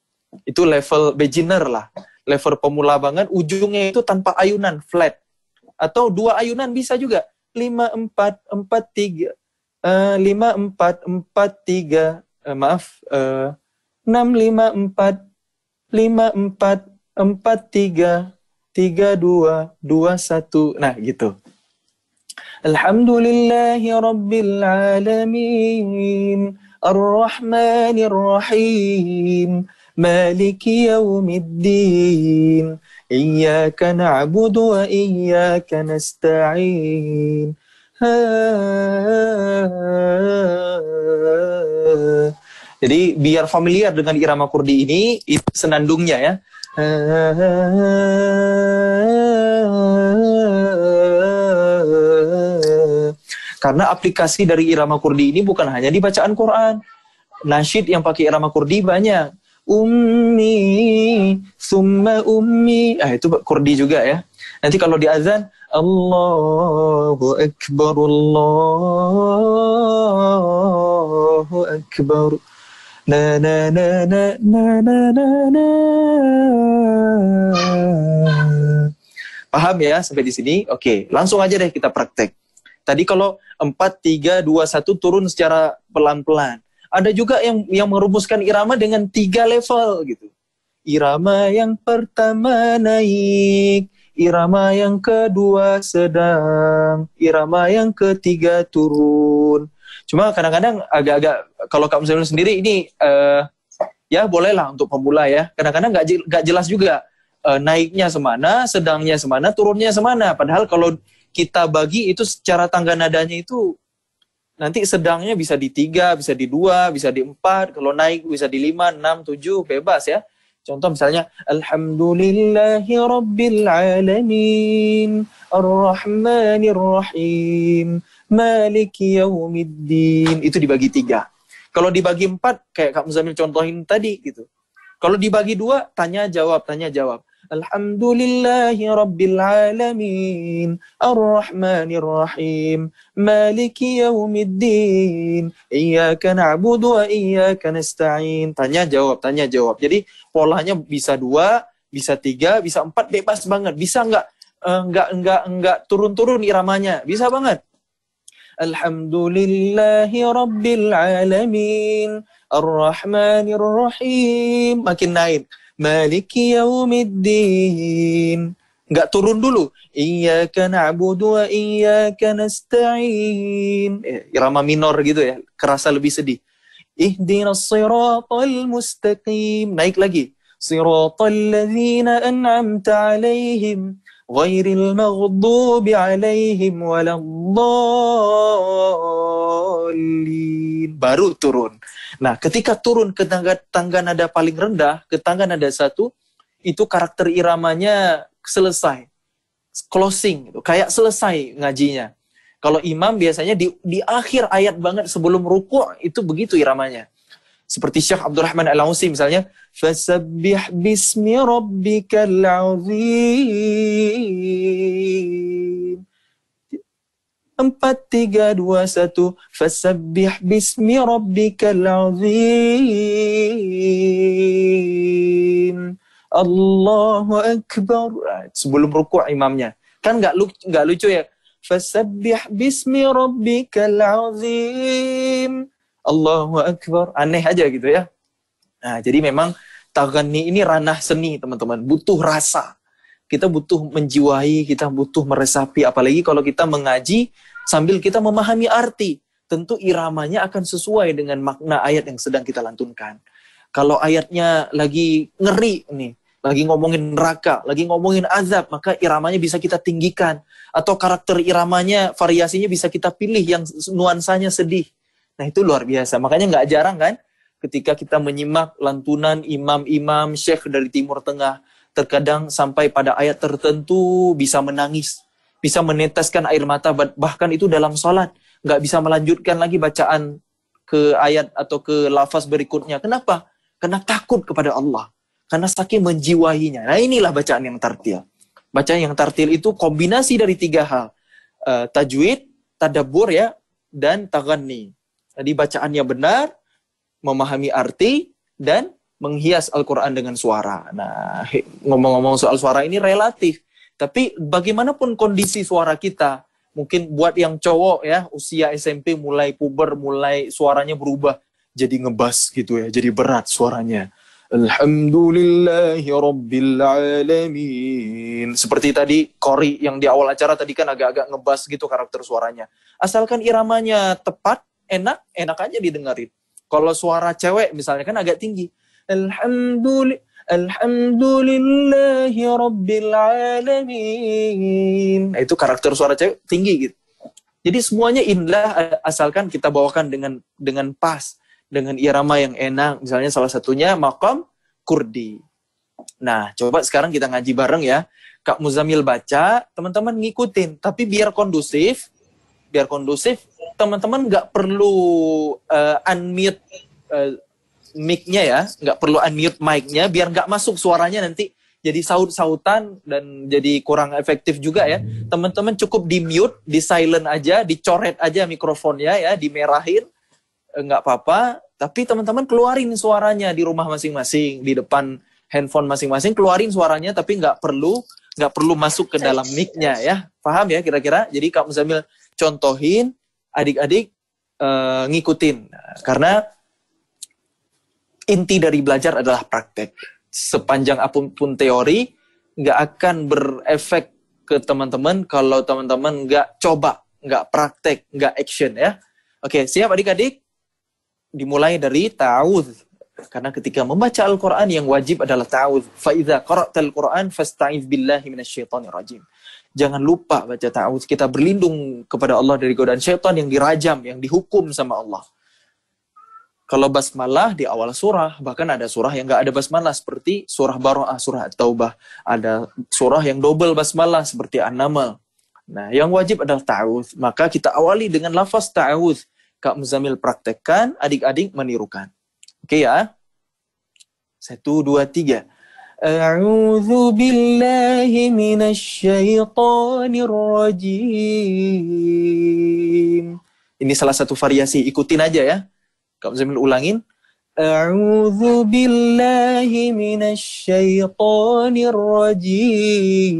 Itu level beginner lah, level pemula banget. Ujungnya itu tanpa ayunan, flat. Atau 2 ayunan bisa juga. 5-4-4-3, 5-4-4-3, 6-5-4-5-4-4-3, 3-2-2-1. Nah, gitu. Alhamdulillahi Rabbil Alamin, Ar-Rahmanir Rahim, Maliki Yawmiddin, Iyyaka na'budu wa iyyaka nasta'in. Jadi biar familiar dengan irama kurdi ini, senandungnya ya. Karena aplikasi dari irama kurdi ini bukan hanya di bacaan Quran. Nasyid yang pakai irama kurdi banyak. Ummi, summa ummi. Itu kurdi juga ya. Nanti kalau di azan, Allahu Akbar, Allahu Akbar. Na na na na na na na na. Paham ya sampai di sini? Oke, langsung aja deh kita praktek. Tadi kalau 4, 3, 2, 1 turun secara pelan-pelan. Ada juga yang merumuskan irama dengan 3 level gitu. Irama yang pertama naik, irama yang kedua sedang, irama yang ketiga turun. Cuma kadang-kadang agak-agak, kalau Kak Muslimin sendiri ini ya bolehlah untuk pemula ya. Kadang-kadang nggak jelas juga naiknya semana, sedangnya semana, turunnya semana. Padahal kalau kita bagi itu secara tangga nadanya itu nanti sedangnya bisa di 3, bisa di 2, bisa di 4, kalau naik bisa di 5, 6, 7, bebas ya. Contoh misalnya Alhamdulillahi Rabbil Alamin, Ar-Rahmanir Rahim, Maliki Yawmiddin. Itu dibagi 3. Kalau dibagi 4, kayak Kak Muzamil contohin tadi gitu. Kalau dibagi 2, tanya jawab. Alhamdulillahi Rabbil Alamin, Ar-Rahmanir Rahim, Maliki Yawmiddin, Iyyaka na'budu wa iyyaka nasta'in. Tanya jawab. Jadi polanya bisa 2, bisa 3, bisa 4, bebas banget. Bisa enggak turun-turun iramanya. Bisa banget. Alhamdulillahi Rabbil Alamin, Ar-Rahmanir Rahim. Makin naik. Maliki Yawmiddin. Enggak turun dulu. Iyyaka na'budu wa iyyaka nasta'in. Irama minor gitu ya. Kerasa lebih sedih. Ihdinas siratal mustaqim. Naik lagi. Siratal ladzina an'amta alaihim, ghairil maghdubi alaihim waladdallin. Baru turun. Nah, ketika turun ke tangga nada paling rendah, ke tangga nada 1, itu karakter iramanya selesai. Closing, gitu. Kayak selesai ngajinya. Kalau imam biasanya di akhir ayat banget sebelum ruku' itu begitu iramanya. Seperti Syekh Abdurrahman Al-Ausi misalnya, Fasabbih bismi rabbikal azim. 4, 3, 2, 1. Fasabbih bismi rabbikal azim. Allahu Akbar. Sebelum rukuk imamnya. Kan nggak lucu ya. Fasabbih bismi rabbikal azim. Allahu Akbar. Aneh aja gitu ya. Nah, jadi memang taghani ini ranah seni, teman-teman. Butuh rasa. Kita butuh menjiwai, kita butuh meresapi. Apalagi kalau kita mengaji sambil kita memahami arti. Tentu iramanya akan sesuai dengan makna ayat yang sedang kita lantunkan. Kalau ayatnya lagi ngeri nih, lagi ngomongin neraka, lagi ngomongin azab, maka iramanya bisa kita tinggikan. Atau karakter iramanya, variasinya bisa kita pilih yang nuansanya sedih. Nah, itu luar biasa. Makanya nggak jarang kan ketika kita menyimak lantunan imam-imam syekh dari Timur Tengah, terkadang sampai pada ayat tertentu bisa menangis, bisa meneteskan air mata, bahkan itu dalam sholat. Nggak bisa melanjutkan lagi bacaan ke ayat atau ke lafaz berikutnya. Kenapa? Karena takut kepada Allah. Karena saking menjiwainya. Nah, inilah bacaan yang tartil. Bacaan yang tartil itu kombinasi dari 3 hal. Tajwid, tadabbur ya, dan taghanni. Jadi bacaannya benar, memahami arti, dan menghias Al-Quran dengan suara. Nah, ngomong-ngomong soal suara ini relatif. Tapi bagaimanapun kondisi suara kita, mungkin buat yang cowok ya, usia SMP mulai puber, mulai suaranya berubah. Jadi ngebas gitu ya, jadi berat suaranya. Alhamdulillahi Rabbil Alamin. Seperti tadi, Kori yang di awal acara tadi kan agak-agak ngebas gitu karakter suaranya. Asalkan iramanya tepat, enak aja didengarin. Kalau suara cewek misalnya kan agak tinggi. Alhamdulillahi Rabbil Alamin. Nah, itu karakter suara cewek tinggi gitu. Jadi semuanya indah asalkan kita bawakan dengan pas, dengan irama yang enak. Misalnya salah satunya maqam kurdi. Nah, coba sekarang kita ngaji bareng ya. Kak Muzamil baca, teman-teman ngikutin. Tapi biar kondusif, teman-teman nggak perlu unmute mic-nya ya, nggak perlu unmute mic-nya, biar nggak masuk suaranya nanti jadi saut-sautan dan jadi kurang efektif juga ya. Teman-teman cukup di mute, di silent aja, dicoret aja mikrofonnya ya, dimerahin, nggak apa-apa. Tapi teman-teman keluarin suaranya di rumah masing-masing, di depan handphone masing-masing, keluarin suaranya, tapi nggak perlu masuk ke dalam mic-nya ya. Paham ya kira-kira? Jadi Kak Muzamil contohin, adik-adik ngikutin. Karena inti dari belajar adalah praktek. Sepanjang apapun teori, nggak akan berefek ke teman-teman kalau teman-teman nggak coba, nggak praktek, nggak action ya. Oke, siap adik-adik? Dimulai dari ta'awudz. Karena ketika membaca Al-Quran yang wajib adalah ta'awudz. Fa'idha qara'tal Quran fasta'iz billahi minasyaitonir rajim. Jangan lupa baca ta'awudz. Kita berlindung kepada Allah dari godaan syaitan yang dirajam, yang dihukum sama Allah. Kalau basmalah di awal surah, bahkan ada surah yang nggak ada basmalah seperti surah Baro'ah, surah At-Taubah. Ada surah yang double basmalah seperti An-Naml. Nah, yang wajib adalah ta'awudz. Maka kita awali dengan lafaz ta'awudz. Kak Muzamil praktekkan, adik-adik menirukan. Oke ya? 1, 2, 3. A'udzu billahi minasyaitonir rajim. Ini salah satu variasi, ikutin aja ya. Kak Muzamil ulangin. A'udzu billahi minasyaitonir rajim.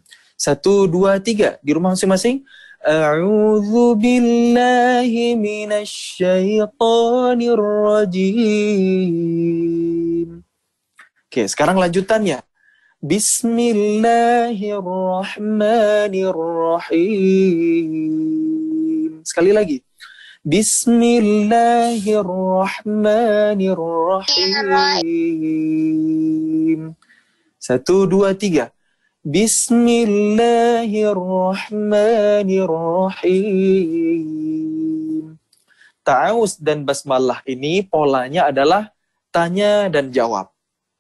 1, 2, 3. Di rumah masing-masing. A'udzu billahi minasyaitonir rajim. Oke, sekarang lanjutannya. Bismillahirrahmanirrahim. Sekali lagi. Bismillahirrahmanirrahim. 1, 2, 3. Bismillahirrahmanirrahim. Ta'awuz dan basmalah ini polanya adalah tanya dan jawab.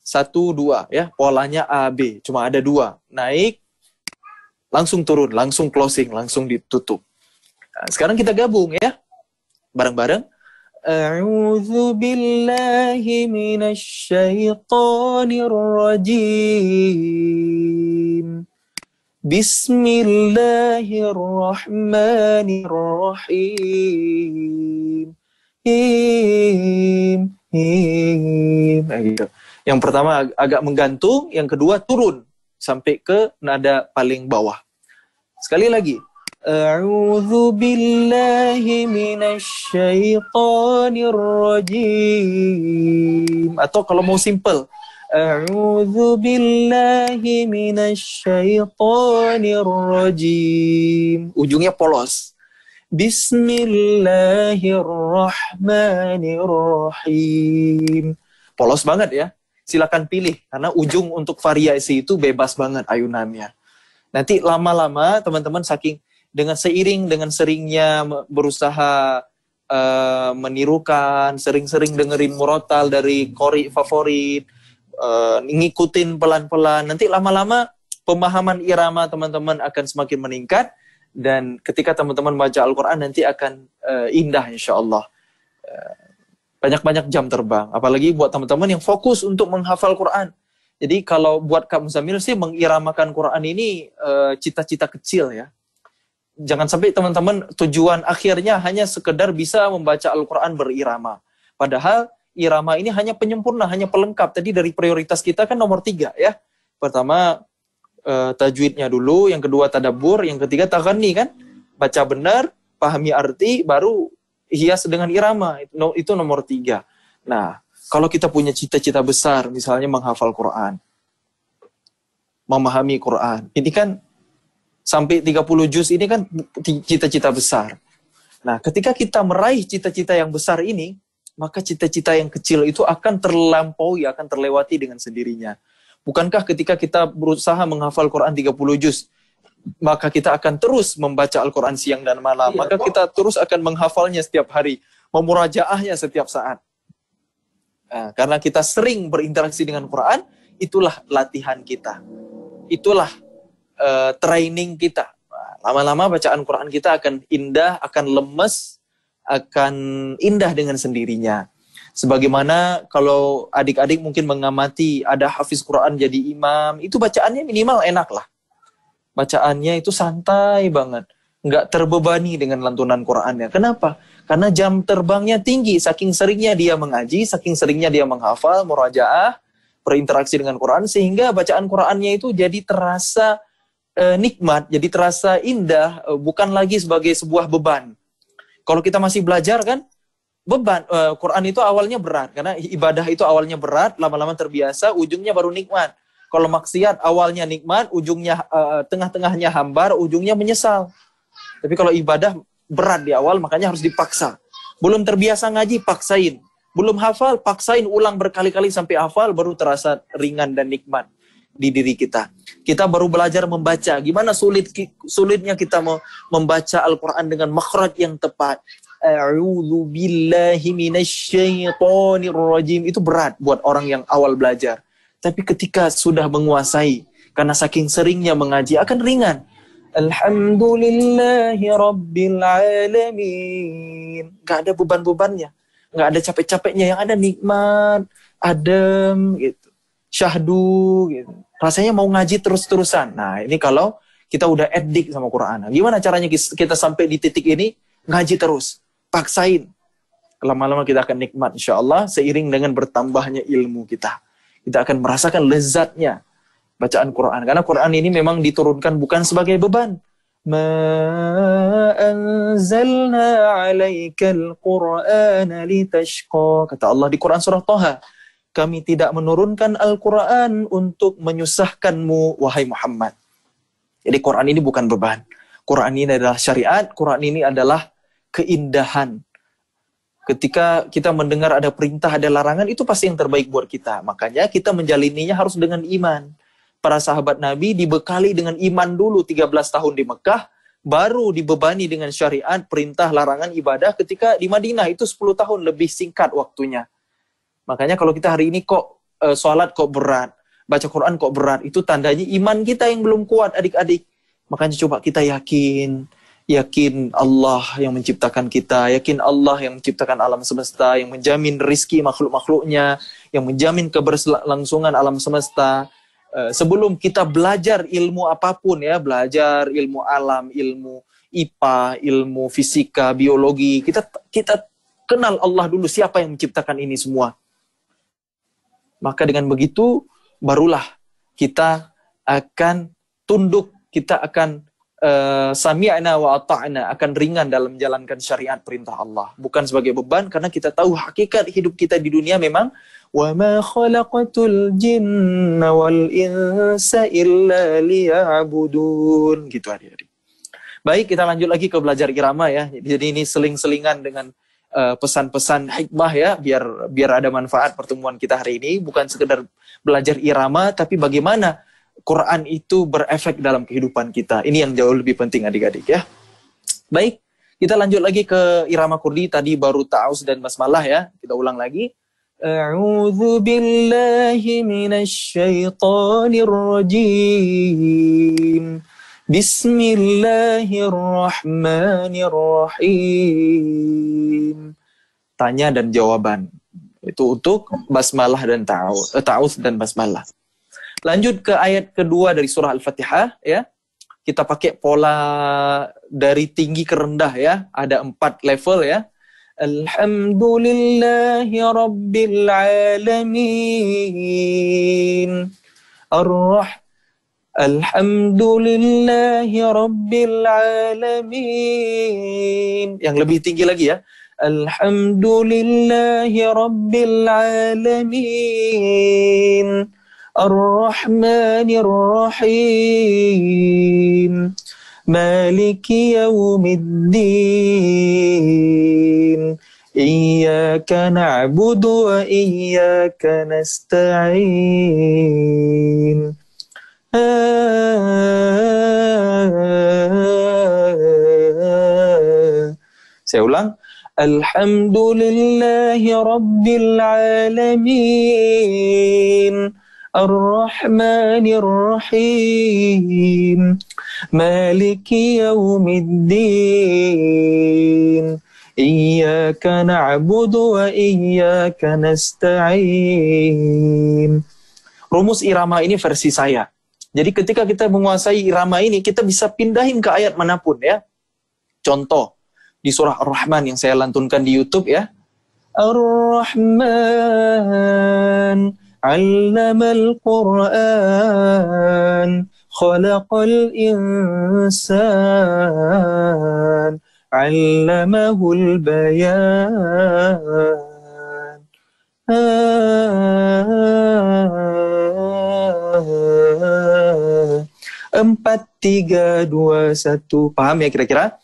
1, 2 ya, polanya A, B. Cuma ada 2. Naik, langsung turun, langsung closing, langsung ditutup. Nah, sekarang kita gabung ya. Bareng-bareng. A'udzu billahi minasyaitonir rajim. Bismillahirrahmanirrahim. Gitu. Yang pertama agak menggantung, yang kedua turun sampai ke nada paling bawah. Sekali lagi. A'udzu billahi minasyaitonir rajim. Atau kalau mau simple, a'udzu billahi minasyaitonir rajim. Ujungnya polos. Bismillahirrahmanirrahim. Polos banget ya. Silakan pilih karena ujung untuk variasi itu bebas banget ayunannya. Nanti lama-lama teman-teman saking dengan seringnya berusaha menirukan, sering-sering dengerin murotal dari qori favorit, ngikutin pelan-pelan. Nanti lama-lama pemahaman irama teman-teman akan semakin meningkat dan ketika teman-teman baca Al-Quran nanti akan indah insya-Allah. Banyak-banyak jam terbang. Apalagi buat teman-teman yang fokus untuk menghafal Quran. Jadi kalau buat Kak Muzamil sih mengiramakan Quran ini cita-cita kecil ya. Jangan sampai teman-teman tujuan akhirnya hanya sekedar bisa membaca Al-Quran berirama. Padahal irama ini hanya penyempurna, hanya pelengkap. Tadi dari prioritas kita kan nomor 3 ya. Pertama tajwidnya dulu, yang kedua tadabbur, yang ketiga taghani kan. Baca benar, pahami arti, baru hias dengan irama. Itu nomor 3. Nah, kalau kita punya cita-cita besar, misalnya menghafal Quran, memahami Quran, ini kan sampai 30 juz ini kan cita-cita besar. Nah, ketika kita meraih cita-cita yang besar ini, maka cita-cita yang kecil itu akan terlampaui, akan terlewati dengan sendirinya. Bukankah ketika kita berusaha menghafal Quran 30 juz, maka kita akan terus membaca Al-Quran siang dan malam. Maka kita terus akan menghafalnya setiap hari, memurajaahnya setiap saat. Nah, karena kita sering berinteraksi dengan Quran, itulah latihan kita. Itulah training kita. Lama-lama bacaan Quran kita akan indah, akan lemes, akan indah dengan sendirinya. Sebagaimana kalau adik-adik mungkin mengamati ada hafiz Quran jadi imam, itu bacaannya minimal enak lah. Bacaannya itu santai banget. Nggak terbebani dengan lantunan Qurannya. Kenapa? Karena jam terbangnya tinggi. Saking seringnya dia mengaji, saking seringnya dia menghafal, murajaah, berinteraksi dengan Quran, sehingga bacaan Qurannya itu jadi terasa nikmat, jadi terasa indah, bukan lagi sebagai sebuah beban. Kalau kita masih belajar kan, beban. Quran itu awalnya berat, karena ibadah itu awalnya berat, lama-lama terbiasa, ujungnya baru nikmat. Kalau maksiat awalnya nikmat, ujungnya tengah-tengahnya hambar, ujungnya menyesal. Tapi kalau ibadah berat di awal, makanya harus dipaksa. Belum terbiasa ngaji, paksain. Belum hafal, paksain ulang berkali-kali sampai hafal, baru terasa ringan dan nikmat di diri kita. Kita baru belajar membaca. Gimana sulitnya kita membaca Al-Quran dengan makhraj yang tepat. A'udzu billahi minasyaitonir rajim. Itu berat buat orang yang awal belajar. Tapi ketika sudah menguasai, karena saking seringnya mengaji, akan ringan. Alhamdulillahi rabbil alamin. Gak ada beban-bebannya. Gak ada capek-capeknya. Yang ada nikmat, adem, gitu. Syahdu, gitu. Rasanya mau ngaji terus-terusan. Nah, ini kalau kita udah edik sama Quran. Nah, gimana caranya kita sampai di titik ini? Ngaji terus. Paksain. Lama-lama kita akan nikmat, insya Allah, seiring dengan bertambahnya ilmu kita. Kita akan merasakan lezatnya bacaan Quran. Karena Quran ini memang diturunkan bukan sebagai beban. Ma anzalna 'alaikal Qur'ana litashqa. Kata Allah di Quran surah Thaha, kami tidak menurunkan Al-Quran untuk menyusahkanmu, wahai Muhammad. Jadi Quran ini bukan beban. Quran ini adalah syariat, Quran ini adalah keindahan. Ketika kita mendengar ada perintah, ada larangan, itu pasti yang terbaik buat kita. Makanya kita menjalininya harus dengan iman. Para sahabat Nabi dibekali dengan iman dulu 13 tahun di Mekah, baru dibebani dengan syariat, perintah, larangan, ibadah. Ketika di Madinah itu 10 tahun lebih singkat waktunya. Makanya kalau kita hari ini kok sholat kok berat, baca Quran kok berat, itu tandanya iman kita yang belum kuat adik-adik. Makanya coba kita yakin Allah yang menciptakan kita, yakin Allah yang menciptakan alam semesta, yang menjamin rizki makhluk-makhluknya, yang menjamin keberlangsungan alam semesta. Sebelum kita belajar ilmu apapun ya, belajar ilmu alam, ilmu IPA, ilmu fisika, biologi, kita kenal Allah dulu, siapa yang menciptakan ini semua. Maka dengan begitu, barulah kita akan tunduk, kita akan sami'na wa ata'na, akan ringan dalam menjalankan syariat perintah Allah. Bukan sebagai beban, karena kita tahu hakikat hidup kita di dunia memang wa ma khalaqatul jinna wal insa illa liya'budun. Gitu adik-adik. Baik, kita lanjut lagi ke belajar irama ya. Jadi ini seling-selingan dengan pesan-pesan hikmah ya, biar ada manfaat pertemuan kita hari ini. Bukan sekedar belajar irama, tapi bagaimana Quran itu berefek dalam kehidupan kita. Ini yang jauh lebih penting adik-adik ya. Baik, kita lanjut lagi ke irama kurdi. Tadi baru ta'awuz dan basmalah ya. Kita ulang lagi. A'udzu billahi minasyaitonir rajim. Bismillahirrahmanirrahim. Tanya dan jawaban. Itu untuk basmalah dan ta'awuz dan basmalah. Lanjut ke ayat kedua dari surah Al-Fatihah ya. kita pakai pola dari tinggi ke rendah ya. Ada 4 level ya. Alhamdulillahi Rabbil Alamin. Alhamdulillahi Rabbil Alamin. Yang lebih tinggi lagi ya. Alhamdulillahi Rabbil Alamin. Ar-Rahmanir Rahim. Maliki Yawmiddin. Iyyaka na'budu wa iyyaka nasta'in. Saya ulang. Alhamdulillahi Rabbil Alamin. Ar-Rahmanir Rahim. Maliki Yawmiddin. Iyyaka na'budu wa iyyaka nasta'in. Rumus irama ini versi saya. Jadi ketika kita menguasai irama ini, kita bisa pindahin ke ayat manapun ya. Contoh, di surah Ar-Rahman yang saya lantunkan di YouTube ya. Ar-Rahman, 'allamal Qur'an, khalaqal insan, 'allamahul bayan. 4, 3, 2, 1. Paham ya kira-kira?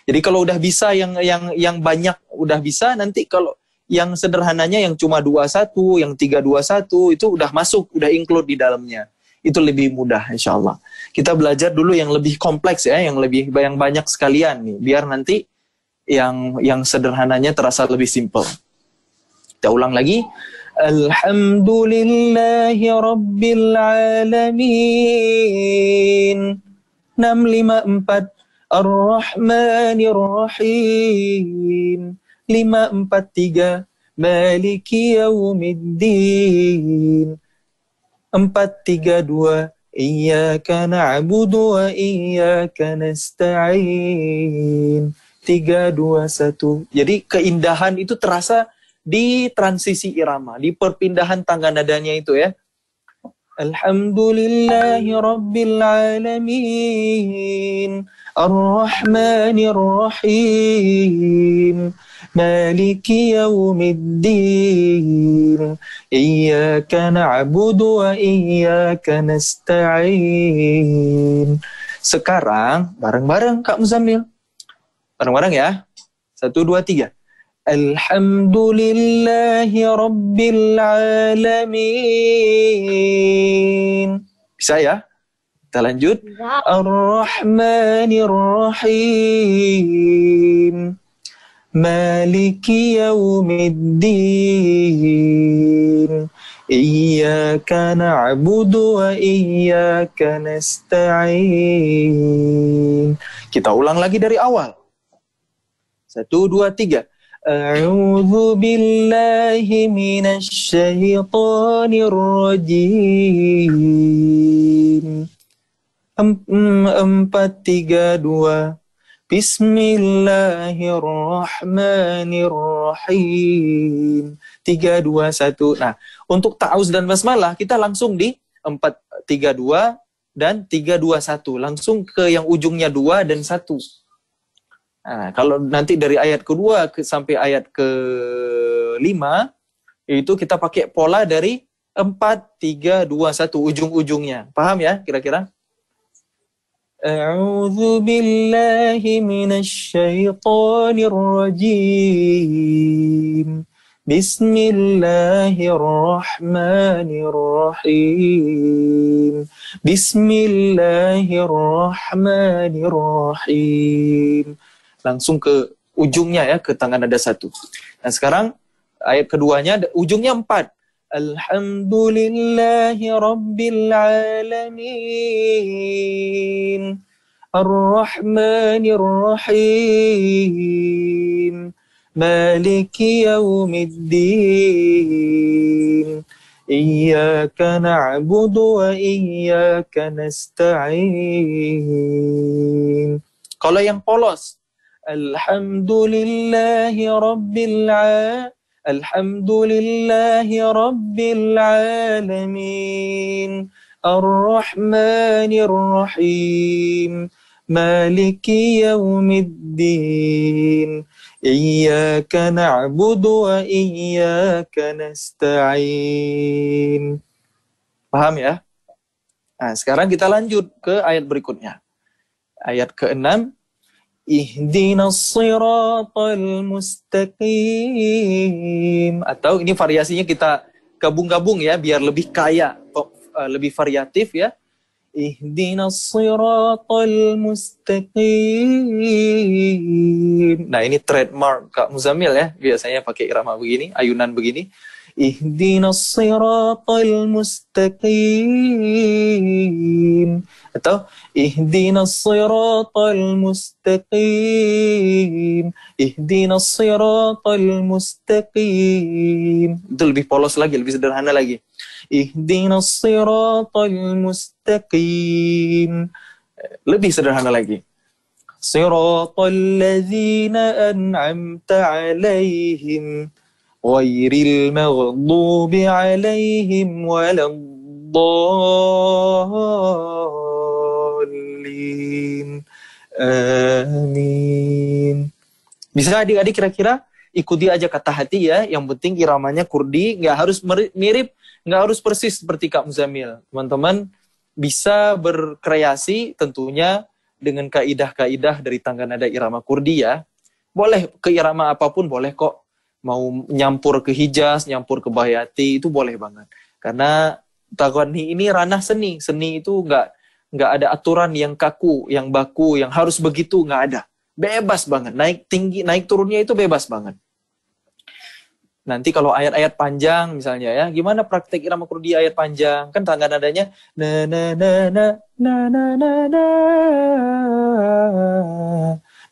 Jadi kalau udah bisa yang banyak udah bisa, nanti kalau yang sederhananya yang cuma 21, yang 3, 21 itu udah masuk, udah include di dalamnya. Itu lebih mudah insyaallah. Kita belajar dulu yang lebih kompleks ya, yang banyak sekalian nih, biar nanti yang sederhananya terasa lebih simple. Kita ulang lagi. Alhamdulillahi Rabbil Alamin. 654. Ar-Rahmanir Rahim. 543. Maliki Yawmiddin. 432. Iyyaka na'budu wa iyyaka nasta'in. 321. Jadi keindahan itu terasa di transisi irama, di perpindahan tangga nadanya itu ya. Alhamdulillahi Rabbil Alamin. Ar-Rahmanir Rahim. Maliki Yawmiddin. Iyyaka na'budu wa iyyaka nasta'in. Sekarang bareng-bareng Kak Muzammil. Bareng-bareng ya. 1, 2, 3. Alhamdulillahi Rabbil Alamin. Bisa ya? Kita lanjut. Ar-Rahmanir Rahim. Maliki Yawmiddin. Iyyaka na'budu wa iyyaka nasta'in. Kita ulang lagi dari awal. 1, 2, 3. A'udzu billahi minasy syaithanir rajim. 432. Bismillahirrahmanirrahim. 321. Nah, untuk ta'awuz dan basmalah kita langsung di 432 dan 321, langsung ke yang ujungnya 2 dan 1. Nah, kalau nanti dari ayat kedua sampai ayat ke-5 itu kita pakai pola dari 4, 3, 2, 1 ujung-ujungnya. Paham ya kira-kira? A'udzu billahi minasy syaithanir rajim. Bismillahirrahmanirrahim. Bismillahirrahmanirrahim. Langsung ke ujungnya ya, ke tangan nada 1. Nah sekarang ayat keduanya ujungnya 4. Alhamdulillahi Rabbil Alamin. Ar-Rahmanir Rahim. Maliki Yawmiddin. Iyyaka na'budu wa iyyaka nasta'in. Kalau yang polos, Alhamdulillahi Rabbil Alamin Ar-Rahmanir Rahim Maliki Yawmiddin Iyyaka na'budu wa iyyaka nasta'in. Paham ya? Nah, sekarang kita lanjut ke ayat berikutnya. Ayat ke-6. Ihdinas siratal mustaqim. Atau ini variasinya kita gabung-gabung ya biar lebih kaya, lebih variatif ya. Ihdinas siratal mustaqim. Nah, ini trademark Kak Muzamil ya. Biasanya pakai irama begini, ayunan begini. Ihdinas siratal mustaqim. Atau ihdinas siratal mustaqim. Ihdinas siratal mustaqim. Itu lebih polos lagi, lebih sederhana lagi. Ihdinas siratal mustaqim. Lebih sederhana lagi. Siratal ladzina an'amta 'alaihim ghairil maghdubi 'alaihim waladdallin. Amin. Bisa adik-adik kira-kira ikuti aja kata hati ya. Yang penting iramanya kurdi, nggak harus mirip, nggak harus persis seperti Kak Muzamil. Teman-teman bisa berkreasi tentunya dengan kaidah-kaidah dari tangga nada irama kurdi ya. Boleh ke irama apapun boleh kok. Mau nyampur ke Hijaz, nyampur ke Bayati itu boleh banget. Karena Taghani ini ranah seni. Seni itu nggak ada aturan yang kaku, yang baku, yang harus begitu, nggak ada. Bebas banget. Naik tinggi, naik turunnya itu bebas banget. Nanti kalau ayat-ayat panjang misalnya ya, gimana praktek irama kurdi ayat panjang? Kan tangga nadanya na na na na na na na na.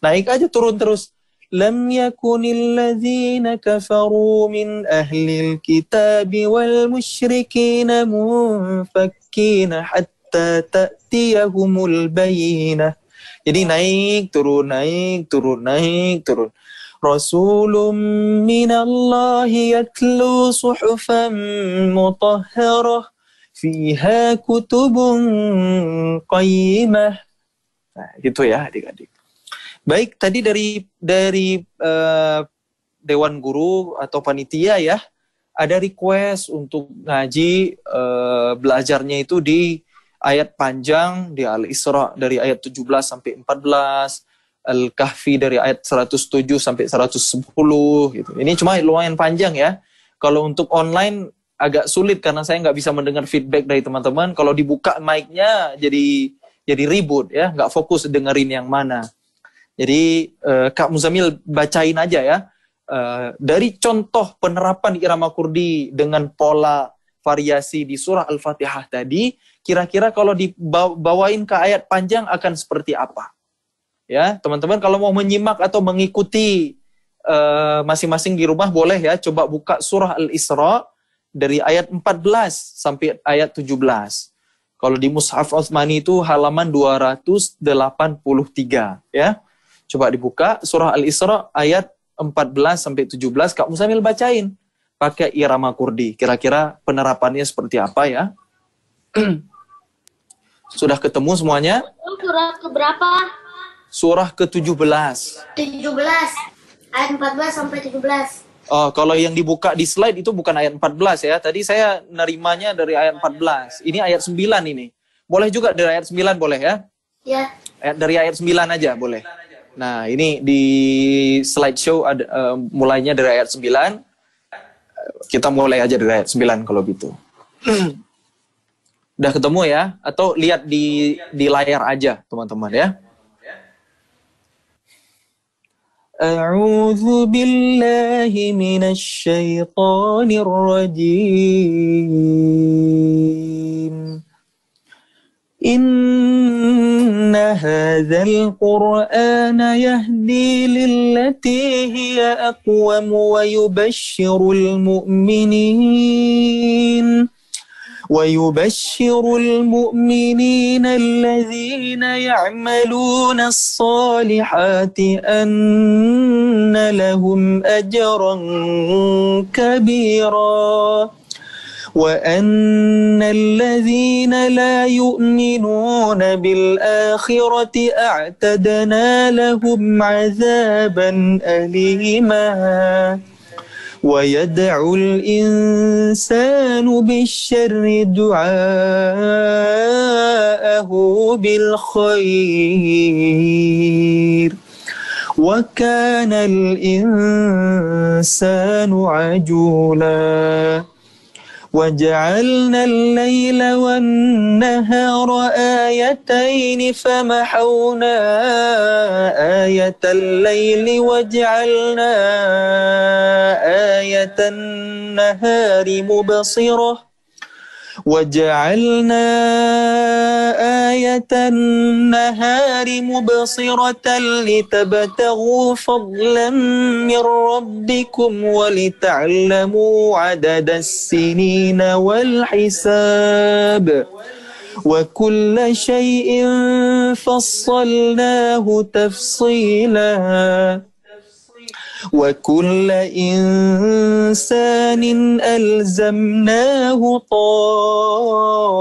Naik aja turun terus. Lam yakunil ladzina kafaru min ahlil kitabi wal musyrikina munfakkina hatta ta'tiyahumul bayyinah. Jadi naik turun naik turun naik turun. Rasulun minallahi yatlu suhufan mutahharah fiha kutubun qayyimah. Nah, gitu ya adik-adik. Baik, tadi dari Dewan Guru atau panitia ya, ada request untuk ngaji belajarnya itu di ayat panjang di Al-Isra dari ayat 17 sampai 14, Al-Kahfi dari ayat 107 sampai 110 gitu. Ini cuma lumayan panjang ya. Kalau untuk online agak sulit karena saya nggak bisa mendengar feedback dari teman-teman. Kalau dibuka mic-nya jadi ribut ya, nggak fokus dengerin yang mana. Jadi Kak Muzamil bacain aja ya. Dari contoh penerapan irama kurdi dengan pola variasi di surah Al-Fatihah tadi, kira-kira kalau dibawain ke ayat panjang akan seperti apa? Ya, teman-teman kalau mau menyimak atau mengikuti masing-masing di rumah boleh ya, coba buka surah Al-Isra dari ayat 14 sampai ayat 17. Kalau di Mushaf Utsmani itu halaman 283 ya. Coba dibuka surah Al-Isra ayat 14 sampai 17, Kak Muzamil bacain pakai irama kurdi. Kira-kira penerapannya seperti apa ya? Sudah ketemu semuanya? Surah ke berapa? Surah ke-17. 17. Ayat 14 sampai 17. Oh, kalau yang dibuka di slide itu bukan ayat 14 ya. Tadi saya nerimanya dari ayat 14. Ini ayat 9 ini. Boleh juga dari ayat 9 boleh ya? Ya. Dari ayat 9 aja boleh. Nah, ini di slideshow ada mulainya dari ayat 9. Kita mulai aja dari ayat 9 kalau gitu. Udah ketemu ya? Atau lihat di layar aja, teman-teman ya. A'udzu billahi minasy syaithanir rajim. Inna هذا القرآن يهدي للتي هي أقوم ويبشر المؤمنين الذين يعملون الصالحات أن لهم أجرا كبيرا وأن الذين لا يؤمنون بالآخرة أعتدنا لهم عذابا أليما ويدعو الإنسان بالشر دعاءه بالخير وكان الإنسان عجولا وجعلنا الليل والنهار آيتين فمحونا آية الليل وجعلنا آية النهار مبصرة لتبتغوا فضلا من ربكم ولتعلموا عدد السنين والحساب وكل شيء فصلناه تفصيلا وكل إنسان ألزمناه طائره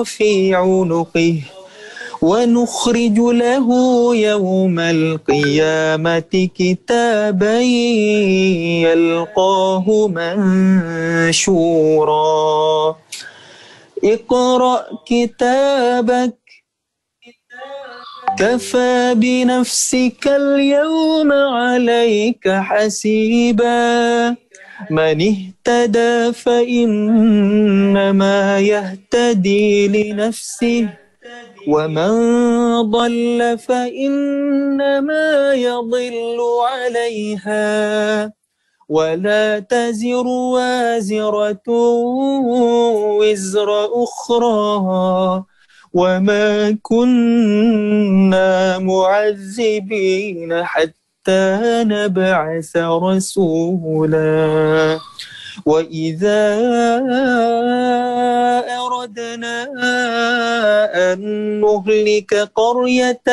في عنقه ونخرج له يوم القيامة كتابا يلقاه منشورا اقرأ كتابك كفى بنفسك اليوم عليك حسيبا من اهتدى فإنما يهتدي لنفسه ومن ضل فإنما يضل عليها ولا تزر وازرة وزر أخرى وما كنا معذبين حتى نبعث رسولا وإذا أردنا أن نهلك قرية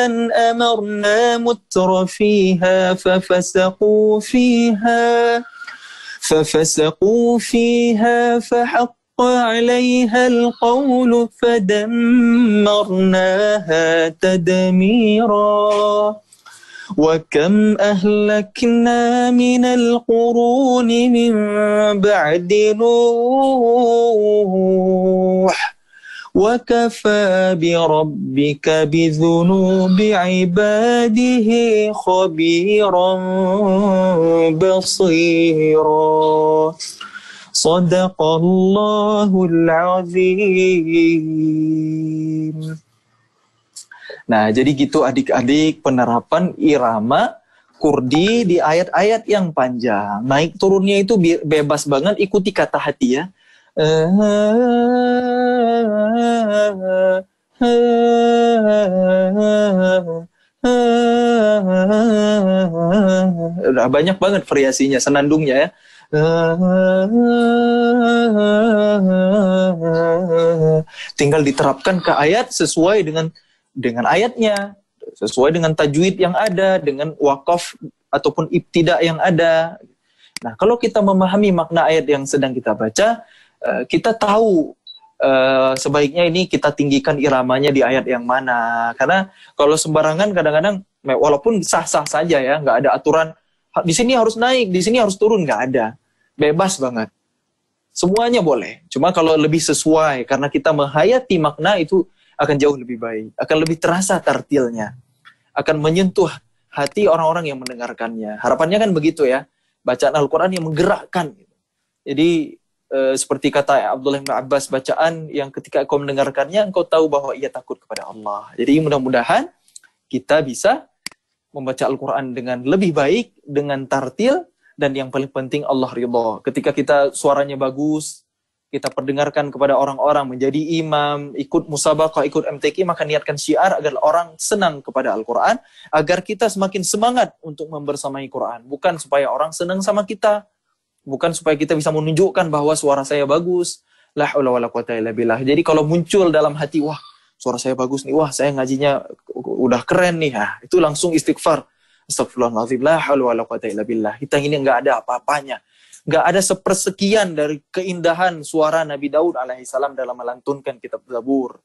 أمرنا متر فيها ففسقوا فيها فحق عليها القول فدمرناها تدميرا وكم أهلكنا من القرون من بعد نوح وكفى بربك بذنوب عباده خبيرا بصيرا صدق الله العظيم. Nah, jadi gitu adik-adik penerapan irama kurdi di ayat-ayat yang panjang. Naik turunnya itu bebas banget, ikuti kata hati ya. Udah banyak banget variasinya, senandungnya ya. Tinggal diterapkan ke ayat sesuai dengan ayatnya, sesuai dengan tajwid yang ada, dengan wakaf ataupun ibtida yang ada. Nah, kalau kita memahami makna ayat yang sedang kita baca, kita tahu sebaiknya ini kita tinggikan iramanya di ayat yang mana. Karena kalau sembarangan kadang-kadang, walaupun sah-sah saja ya, nggak ada aturan, di sini harus naik, di sini harus turun, nggak ada. Bebas banget. Semuanya boleh. Cuma kalau lebih sesuai, karena kita menghayati makna itu akan jauh lebih baik, akan lebih terasa tartilnya, akan menyentuh hati orang-orang yang mendengarkannya. Harapannya kan begitu ya, bacaan Al-Quran yang menggerakkan. Jadi seperti kata Abdullah bin Abbas, bacaan yang ketika kau mendengarkannya, engkau tahu bahwa ia takut kepada Allah. Jadi mudah-mudahan kita bisa membaca Al-Quran dengan lebih baik, dengan tartil, dan yang paling penting Allah ridha. Ketika kita suaranya bagus, kita perdengarkan kepada orang-orang, menjadi imam, ikut musabaqah, ikut MTQ, maka niatkan syiar agar orang senang kepada Al-Quran, agar kita semakin semangat untuk membersamai Quran. Bukan supaya orang senang sama kita, bukan supaya kita bisa menunjukkan bahwa suara saya bagus. La haula wala quwata illa billah. Jadi kalau muncul dalam hati, wah suara saya bagus nih, wah saya ngajinya udah keren nih, itu langsung istighfar. Astagfirullahaladzim, la haula wala quwata illa billah. Kita ini nggak ada apa-apanya. Nggak ada sepersekian dari keindahan suara Nabi Daud alaihissalam dalam melantunkan kitab Zabur.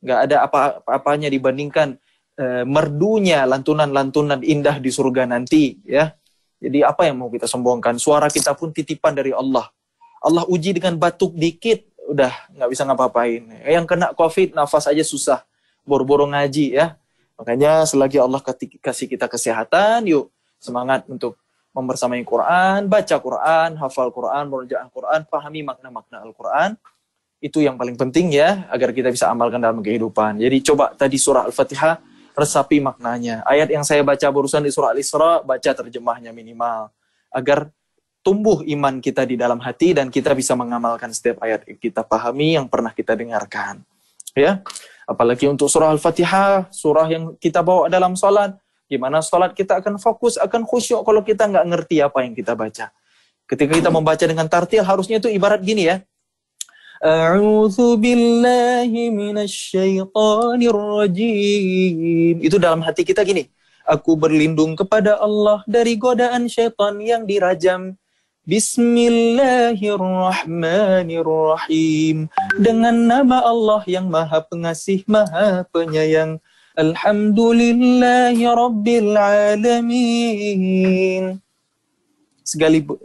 Nggak ada apa-apanya dibandingkan merdunya lantunan-lantunan indah di surga nanti, ya. Jadi apa yang mau kita sombongkan? Suara kita pun titipan dari Allah. Allah uji dengan batuk dikit, udah nggak bisa ngapa-ngapain. Yang kena COVID, nafas aja susah. Boro-boro ngaji, ya. Makanya selagi Allah kasih kita kesehatan, yuk semangat untuk membersamai Quran, baca Quran, hafal Quran, murojaah Quran, pahami makna-makna Al-Quran. Itu yang paling penting ya, agar kita bisa amalkan dalam kehidupan. Jadi coba tadi surah Al-Fatihah, resapi maknanya. Ayat yang saya baca barusan di surah Al-Isra, baca terjemahnya minimal. Agar tumbuh iman kita di dalam hati dan kita bisa mengamalkan setiap ayat yang kita pahami, yang pernah kita dengarkan. Ya, apalagi untuk surah Al-Fatihah, surah yang kita bawa dalam salat. Gimana salat kita akan fokus, akan khusyuk kalau kita nggak ngerti apa yang kita baca. Ketika kita membaca dengan tartil, harusnya itu ibarat gini ya. A'udzu billahi minasyaitonir rajim. Itu dalam hati kita gini. Aku berlindung kepada Allah dari godaan syaitan yang dirajam. Bismillahirrahmanirrahim. Dengan nama Allah yang Maha Pengasih, Maha Penyayang. Alhamdulillahi Rabbil Alamin.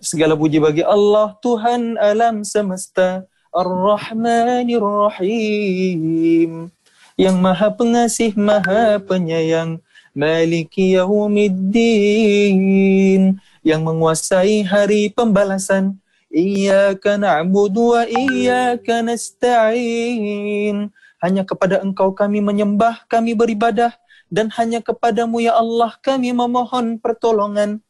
Segala puji bagi Allah, Tuhan alam semesta. Ar-Rahmanir Rahim, yang Maha Pengasih, Maha Penyayang. Maliki Yaumiddin, yang menguasai hari pembalasan. Iyyaka na'budu wa iyyaka nasta'in. Hanya kepada Engkau kami menyembah, kami beribadah, dan hanya kepadamu ya Allah kami memohon pertolongan.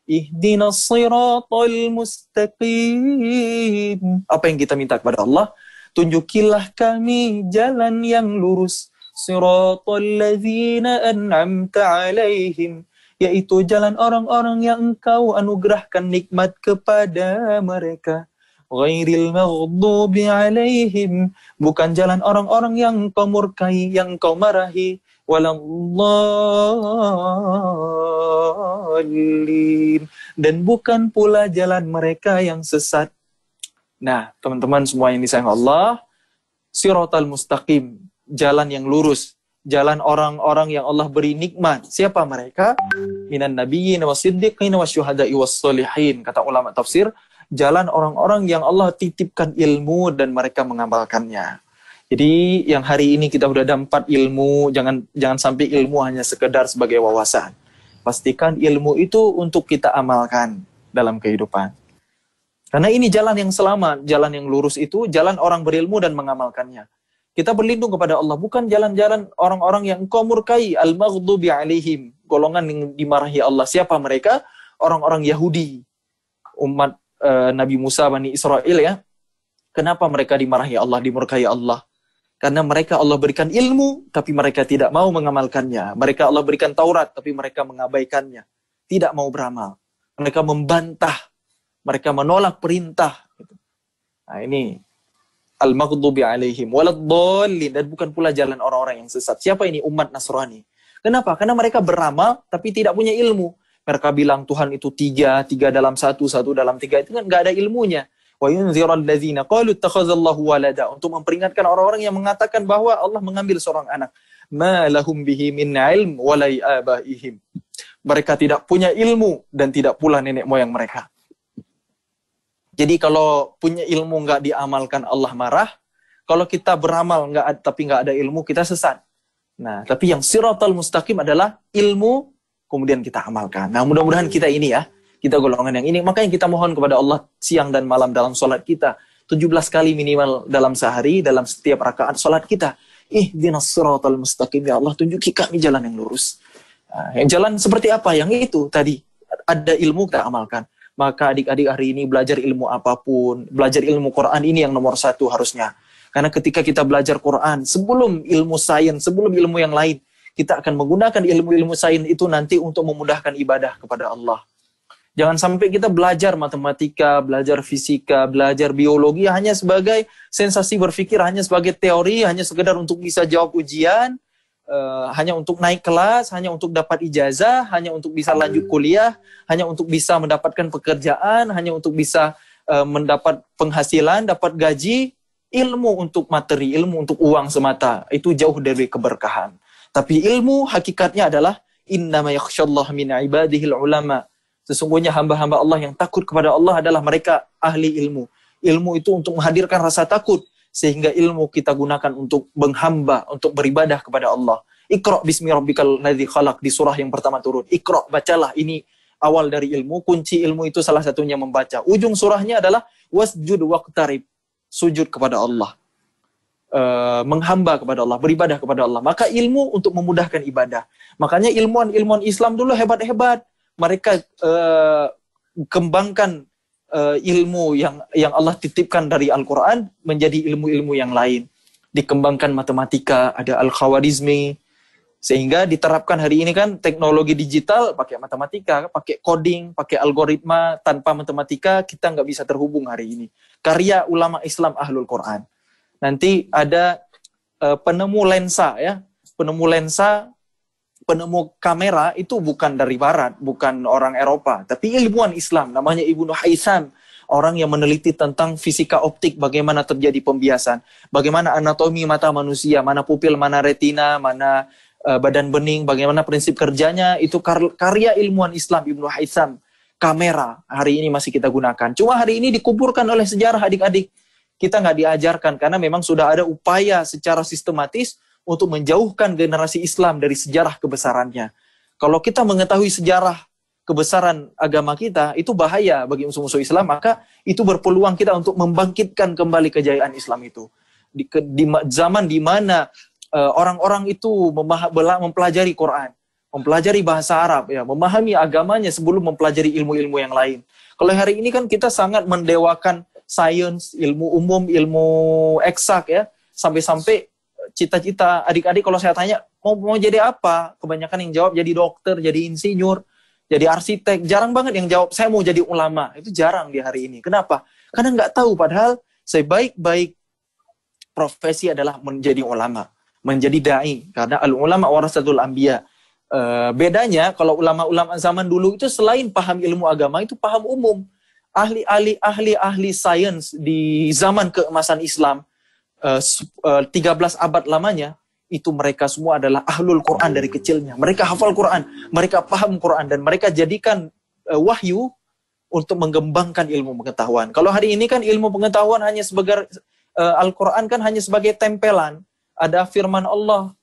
Ihdinas siratal mustaqim. Apa yang kita minta kepada Allah? Tunjukilah kami jalan yang lurus. Siratal ladzina an'amta alaihim, yaitu jalan orang-orang yang Engkau anugerahkan nikmat kepada mereka. Ghairil maghdubi alaihim, bukan jalan orang-orang yang Engkau murkai, yang Engkau marahi. Waladdallin, dan bukan pula jalan mereka yang sesat. Nah, teman-teman semua yang disayang Allah, siratal mustaqim, jalan yang lurus, jalan orang-orang yang Allah beri nikmat. Siapa mereka? Minan nabiyyin wasiddiqin wasyuhada'i wassalihin. Kata ulama tafsir, jalan orang-orang yang Allah titipkan ilmu dan mereka mengamalkannya. Jadi yang hari ini kita udah dapat ilmu, jangan sampai ilmu hanya sekedar sebagai wawasan. Pastikan ilmu itu untuk kita amalkan dalam kehidupan. Karena ini jalan yang selamat, jalan yang lurus itu jalan orang berilmu dan mengamalkannya. Kita berlindung kepada Allah, bukan jalan-jalan orang-orang yang Engkau murkai, al-maghdubi alaihim, golongan yang dimarahi Allah. Siapa mereka? Orang-orang Yahudi, umat Nabi Musa, Bani Israel ya. Kenapa mereka dimarahi Allah, dimurkai Allah? Karena mereka Allah berikan ilmu, tapi mereka tidak mau mengamalkannya. Mereka Allah berikan Taurat, tapi mereka mengabaikannya. Tidak mau beramal. Mereka membantah. Mereka menolak perintah. Nah ini, al-maghdubi alaihim, waladdallin, dan bukan pula jalan orang-orang yang sesat. Siapa ini? Umat Nasrani. Kenapa? Karena mereka beramal, tapi tidak punya ilmu. Mereka bilang Tuhan itu tiga dalam satu dalam tiga. Itu kan nggak ada ilmunya. Wa yunziral ladzina qalu ittakhadallahu walada, untuk memperingatkan orang-orang yang mengatakan bahwa Allah mengambil seorang anak. Ma lahum bihi min ilm wa la abaihim. Mereka tidak punya ilmu dan tidak pula nenek moyang mereka. Jadi kalau punya ilmu nggak diamalkan Allah marah. Kalau kita beramal tapi nggak ada ilmu, kita sesat. Nah, tapi yang siratal mustaqim adalah ilmu kemudian kita amalkan. Nah, mudah-mudahan kita ini ya, kita golongan yang ini. Makanya kita mohon kepada Allah siang dan malam dalam sholat kita. 17 kali minimal dalam sehari, dalam setiap rakaat sholat kita. Ihdinas siratal mustaqim, ya Allah tunjuki kami jalan yang lurus. Nah, yang jalan seperti apa? Yang itu tadi, ada ilmu kita amalkan. maka adik-adik hari ini belajar ilmu apapun, belajar ilmu Quran ini yang nomor satu harusnya. Karena ketika kita belajar Quran, sebelum ilmu sains, sebelum ilmu yang lain, kita akan menggunakan ilmu-ilmu sains itu nanti untuk memudahkan ibadah kepada Allah. Jangan sampai kita belajar matematika, belajar fisika, belajar biologi hanya sebagai sensasi berpikir, hanya sebagai teori, hanya sekedar untuk bisa jawab ujian, hanya untuk naik kelas, hanya untuk dapat ijazah, hanya untuk bisa lanjut kuliah, hanya untuk bisa mendapatkan pekerjaan, hanya untuk bisa mendapat penghasilan, dapat gaji. Ilmu untuk materi, ilmu untuk uang semata, itu jauh dari keberkahan. Tapi ilmu hakikatnya adalah innama yakhsyallaha min ibadihil ulama. Sesungguhnya hamba-hamba Allah yang takut kepada Allah adalah mereka ahli ilmu. Ilmu itu untuk menghadirkan rasa takut, sehingga ilmu kita gunakan untuk menghamba, untuk beribadah kepada Allah. Iqra bismi rabbikal ladzi khalaq, di surah yang pertama turun. Iqra, bacalah, ini awal dari ilmu. Kunci ilmu itu salah satunya membaca. Ujung surahnya adalah wasjud waqtarib, sujud kepada Allah. Menghamba kepada Allah, beribadah kepada Allah. Maka ilmu untuk memudahkan ibadah. Makanya ilmuwan-ilmuwan Islam dulu hebat-hebat. Mereka kembangkan ilmu yang Allah titipkan dari Al-Quran menjadi ilmu-ilmu yang lain. Dikembangkan matematika, ada Al-Khawarizmi, sehingga diterapkan hari ini kan teknologi digital, pakai matematika, pakai coding, pakai algoritma. Tanpa matematika kita nggak bisa terhubung hari ini. Karya ulama Islam Ahlul Quran. Nanti ada penemu lensa ya, penemu kamera itu bukan dari barat, bukan orang Eropa, tapi ilmuwan Islam, namanya Ibnu Haitham, orang yang meneliti tentang fisika optik, bagaimana terjadi pembiasan, bagaimana anatomi mata manusia, mana pupil, mana retina, mana badan bening, bagaimana prinsip kerjanya, itu karya ilmuwan Islam Ibnu Haitham. Kamera hari ini masih kita gunakan. Cuma hari ini dikuburkan oleh sejarah adik-adik. Kita nggak diajarkan karena memang sudah ada upaya secara sistematis untuk menjauhkan generasi Islam dari sejarah kebesarannya. Kalau kita mengetahui sejarah kebesaran agama kita, itu bahaya bagi musuh-musuh Islam, maka itu berpeluang kita untuk membangkitkan kembali kejayaan Islam itu. Di zaman di mana orang-orang itu mempelajari Quran, mempelajari bahasa Arab, ya, memahami agamanya sebelum mempelajari ilmu-ilmu yang lain. Kalau hari ini kan kita sangat mendewakan sains, ilmu umum, ilmu eksak ya, sampai-sampai cita-cita adik-adik kalau saya tanya mau jadi apa, kebanyakan yang jawab jadi dokter, jadi insinyur, jadi arsitek. Jarang banget yang jawab saya mau jadi ulama. Itu jarang di hari ini. Kenapa? Karena nggak tahu, padahal sebaik-baik profesi adalah menjadi ulama, menjadi dai, karena al-ulama warasatul anbiya. Bedanya kalau ulama-ulama zaman dulu itu selain paham ilmu agama, itu paham umum. Ahli sains di zaman keemasan Islam, 13 abad lamanya, itu mereka semua adalah ahlul Quran dari kecilnya. Mereka hafal Quran, mereka paham Quran, dan mereka jadikan wahyu untuk mengembangkan ilmu pengetahuan. Kalau hari ini kan ilmu pengetahuan hanya sebagai Al-Quran kan hanya sebagai tempelan. Ada firman Allah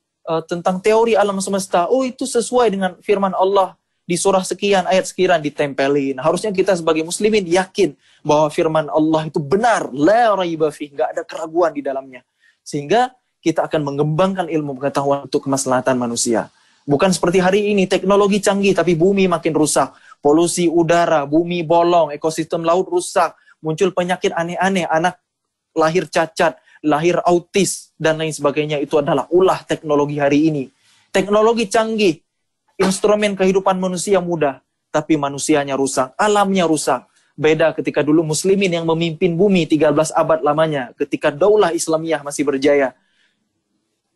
tentang teori alam semesta. Oh, itu sesuai dengan firman Allah di surah sekian, ayat sekian, ditempelin. Harusnya kita sebagai muslimin yakin bahwa firman Allah itu benar, la raiba fih, nggak ada keraguan di dalamnya. Sehingga kita akan mengembangkan ilmu pengetahuan untuk kemaslahatan manusia. Bukan seperti hari ini, teknologi canggih tapi bumi makin rusak. Polusi udara, bumi bolong, ekosistem laut rusak, muncul penyakit aneh-aneh, anak lahir cacat, lahir autis, dan lain sebagainya. Itu adalah ulah teknologi hari ini. Teknologi canggih, instrumen kehidupan manusia mudah, tapi manusianya rusak, alamnya rusak. Beda ketika dulu muslimin yang memimpin bumi 13 abad lamanya, ketika daulah Islamiyah masih berjaya.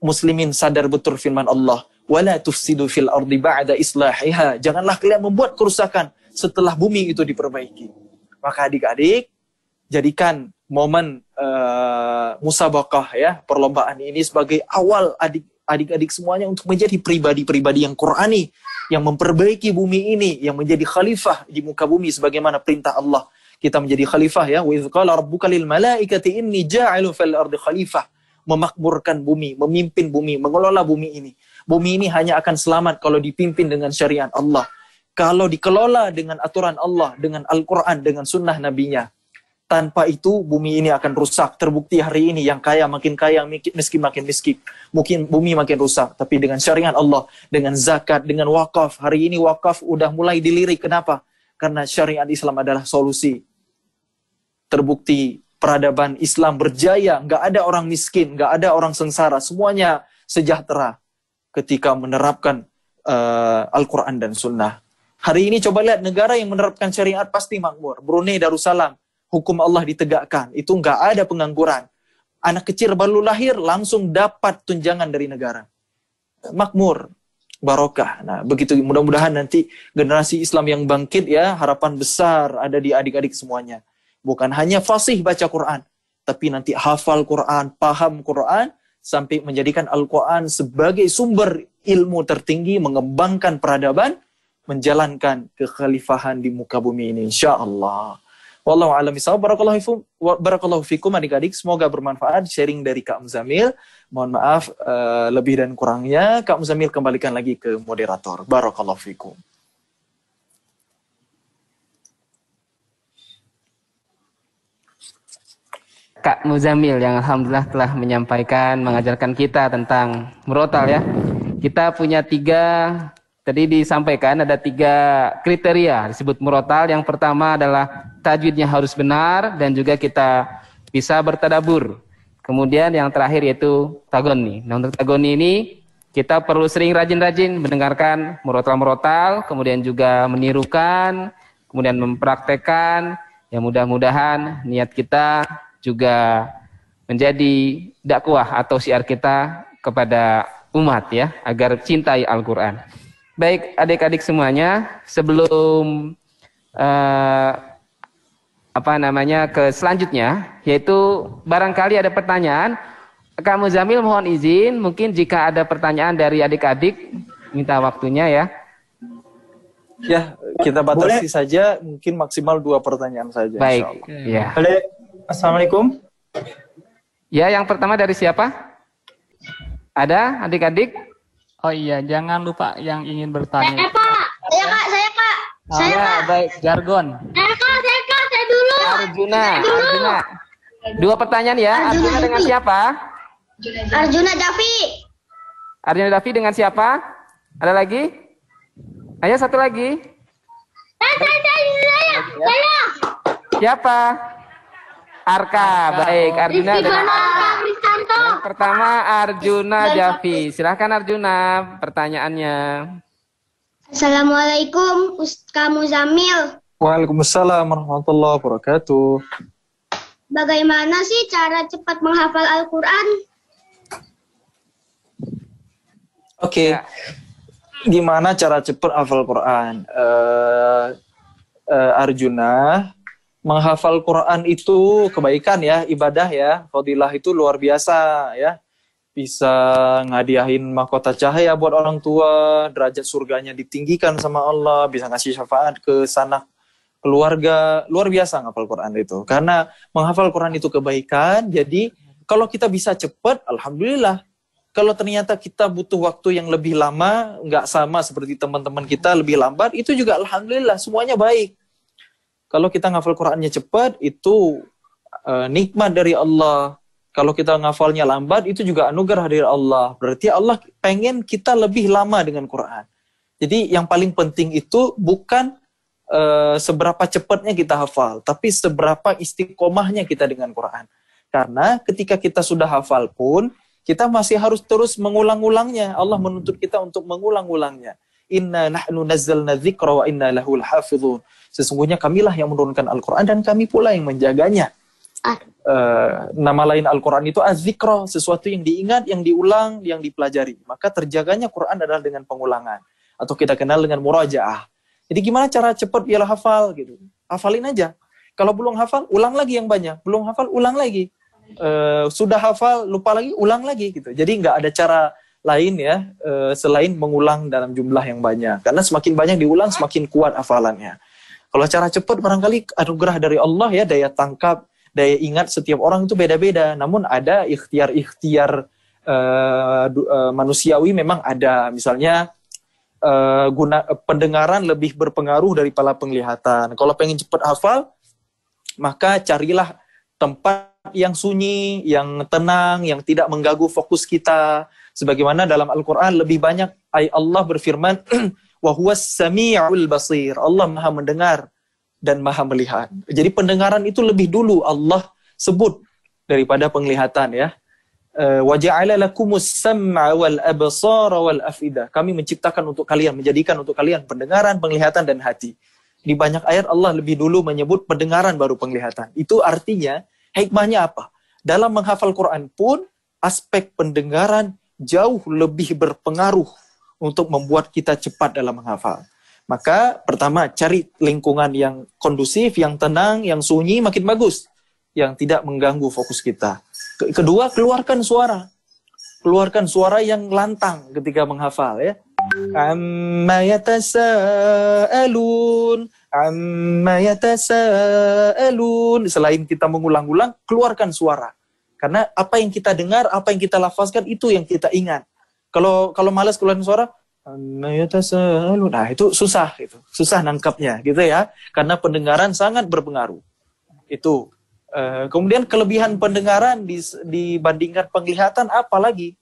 Muslimin sadar betul firman Allah, wala tufsidu fil ardi ba'da islahiha. Janganlah kalian membuat kerusakan setelah bumi itu diperbaiki. Maka adik-adik, jadikan momen musabaqah ya, perlombaan ini sebagai awal adik-adik semuanya untuk menjadi pribadi-pribadi yang Qurani, yang memperbaiki bumi ini, yang menjadi khalifah di muka bumi sebagaimana perintah Allah. Kita menjadi khalifah ya. Wa idz qala rabbuka lil malaikati inni ja'ilu fil ardi khalifah. Memakmurkan bumi, memimpin bumi, mengelola bumi ini. Bumi ini hanya akan selamat kalau dipimpin dengan syariat Allah. Kalau dikelola dengan aturan Allah, dengan Al-Quran, dengan sunnah nabinya. Tanpa itu bumi ini akan rusak. Terbukti hari ini yang kaya makin kaya, miskin makin miskin. Mungkin bumi makin rusak. Tapi dengan syariat Allah, dengan zakat, dengan wakaf. Hari ini wakaf udah mulai dilirik. Kenapa? karena syariat Islam adalah solusi. Terbukti peradaban Islam berjaya, nggak ada orang miskin, nggak ada orang sengsara, semuanya sejahtera ketika menerapkan Al-Quran dan Sunnah. Hari ini coba lihat negara yang menerapkan syariat pasti makmur. Brunei Darussalam, hukum Allah ditegakkan, itu nggak ada pengangguran. Anak kecil baru lahir langsung dapat tunjangan dari negara. Makmur, barokah. Nah, begitu mudah-mudahan nanti generasi Islam yang bangkit ya, harapan besar ada di adik-adik semuanya. Bukan hanya fasih baca Quran, tapi nanti hafal Quran, paham Quran, sampai menjadikan Al-Quran sebagai sumber ilmu tertinggi, mengembangkan peradaban, menjalankan kekhalifahan di muka bumi ini, insyaAllah. Wallahu a'lam bishawab. Barakallahu fikum adik-adik, semoga bermanfaat sharing dari Kak Muzamil. Mohon maaf lebih dan kurangnya. Kak Muzamil kembalikan lagi ke moderator. Barakallahu fikum. Kak Muzamil yang alhamdulillah telah menyampaikan, mengajarkan kita tentang murotal ya. Kita punya tadi disampaikan ada 3 kriteria disebut murotal. Yang pertama adalah tajwidnya harus benar dan juga kita bisa bertadabur. Kemudian yang terakhir yaitu tagoni. Nah, untuk tagoni ini kita perlu sering rajin-rajin mendengarkan murotal-murotal, kemudian juga menirukan, kemudian mempraktekkan. Ya mudah-mudahan niat kita juga menjadi dakwah atau syiar kita kepada umat ya, agar cintai Al-Quran. Baik adik-adik semuanya, sebelum ke selanjutnya, yaitu barangkali ada pertanyaan, Kak Muzamil mohon izin, mungkin jika ada pertanyaan dari adik-adik, minta waktunya ya. Ya, kita batasi saja, mungkin maksimal 2 pertanyaan saja. Baik, ya. Assalamualaikum. Ya, yang pertama dari siapa? Ada adik-adik? Oh iya, jangan lupa yang ingin bertanya. Saya Kak. Saya Kak. Baik, jargon. Saya Kak. Saya dulu. Arjuna. 2 pertanyaan ya. Arjuna dengan siapa? Arjuna Davi. Arjuna Davi dengan siapa? Ada lagi? Ayo satu lagi. Saya. Siapa? Arka. Baik, Arjuna dengan Arka. Yang pertama Arjuna Jafi. Silahkan Arjuna pertanyaannya. Assalamualaikum Kak Muzamil. Waalaikumsalam warahmatullahi wabarakatuh. Bagaimana sih cara cepat menghafal Al-Quran? Oke. Gimana cara cepat hafal Quran? Arjuna, menghafal Quran itu kebaikan ya, ibadah ya, fadilah itu luar biasa ya. Bisa ngadiahin mahkota cahaya buat orang tua, derajat surganya ditinggikan sama Allah, bisa ngasih syafaat ke sanak keluarga, luar biasa menghafal Quran itu. Karena menghafal Quran itu kebaikan, jadi kalau kita bisa cepat, alhamdulillah. Kalau ternyata kita butuh waktu yang lebih lama, nggak sama seperti teman-teman kita lebih lambat, itu juga alhamdulillah, semuanya baik. Kalau kita ngafal Qurannya cepat, itu nikmat dari Allah. Kalau kita ngafalnya lambat, itu juga anugerah dari Allah. Berarti Allah pengen kita lebih lama dengan Quran. Jadi yang paling penting itu bukan seberapa cepatnya kita hafal, tapi seberapa istiqomahnya kita dengan Quran. Karena ketika kita sudah hafal pun, kita masih harus terus mengulang-ulangnya. Allah menuntut kita untuk mengulang-ulangnya. Inna nahnu nazzalna dzikra wa inna lahu lahafizun. Sesungguhnya kamilah yang menurunkan Al-Quran dan kami pula yang menjaganya. Nama lain Al-Quran itu az-zikra, sesuatu yang diingat, yang diulang, yang dipelajari. Maka terjaganya Quran adalah dengan pengulangan. Atau kita kenal dengan murajaah. Jadi gimana cara cepat biar hafal gitu? Hafalin aja. Kalau belum hafal, ulang lagi yang banyak. Belum hafal, ulang lagi. Sudah hafal, lupa lagi, ulang lagi gitu. Jadi nggak ada cara lain ya, selain mengulang dalam jumlah yang banyak. Karena semakin banyak diulang, semakin kuat hafalannya. Kalau cara cepat barangkali anugerah dari Allah ya, daya tangkap, daya ingat setiap orang itu beda-beda. Namun ada ikhtiar-ikhtiar manusiawi memang ada. Misalnya pendengaran lebih berpengaruh daripada penglihatan. Kalau pengen cepat hafal, maka carilah tempat yang sunyi, yang tenang, yang tidak mengganggu fokus kita. Sebagaimana dalam Al-Quran lebih banyak Allah berfirman, wa huwas sami'ul basir. Allah Maha mendengar dan maha melihat. Jadi pendengaran itu lebih dulu Allah sebut daripada penglihatan ya. Wa ja'ala lakumus sam'a wal absara wal afidah. Kami menciptakan untuk kalian, menjadikan untuk kalian pendengaran, penglihatan dan hati. Di banyak ayat Allah lebih dulu menyebut pendengaran baru penglihatan. Itu artinya hikmahnya apa? Dalam menghafal Quran pun aspek pendengaran jauh lebih berpengaruh untuk membuat kita cepat dalam menghafal. Maka pertama, cari lingkungan yang kondusif, yang tenang, yang sunyi, makin bagus. Yang tidak mengganggu fokus kita. Kedua, keluarkan suara. Keluarkan suara yang lantang ketika menghafal ya. Amma yatasa'alun, amma yatasa'alun. Selain kita mengulang-ulang, keluarkan suara. Karena apa yang kita dengar, apa yang kita lafazkan, itu yang kita ingat. Kalau malas keluarin suara, nah itu susah nangkapnya gitu ya, karena pendengaran sangat berpengaruh itu. Kemudian kelebihan pendengaran dibandingkan penglihatan apa lagi?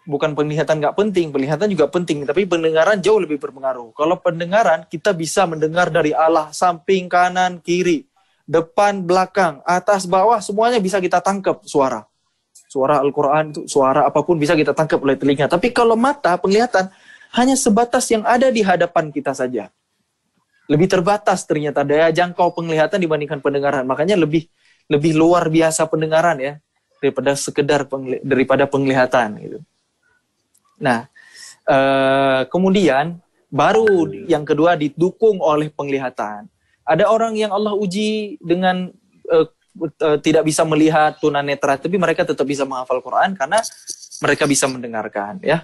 Bukan penglihatan nggak penting, penglihatan juga penting, tapi pendengaran jauh lebih berpengaruh. Kalau pendengaran kita bisa mendengar dari arah samping, kanan, kiri, depan, belakang, atas, bawah, semuanya bisa kita tangkap suara. Suara Al-Quran itu, suara apapun bisa kita tangkap oleh telinga. Tapi kalau mata, penglihatan, hanya sebatas yang ada di hadapan kita saja. Lebih terbatas ternyata daya jangkau penglihatan dibandingkan pendengaran. Makanya lebih luar biasa pendengaran ya, daripada penglihatan. Gitu. Nah, kemudian baru yang kedua didukung oleh penglihatan. Ada orang yang Allah uji dengan tidak bisa melihat tunanetra, tapi mereka tetap bisa menghafal Quran karena mereka bisa mendengarkan ya.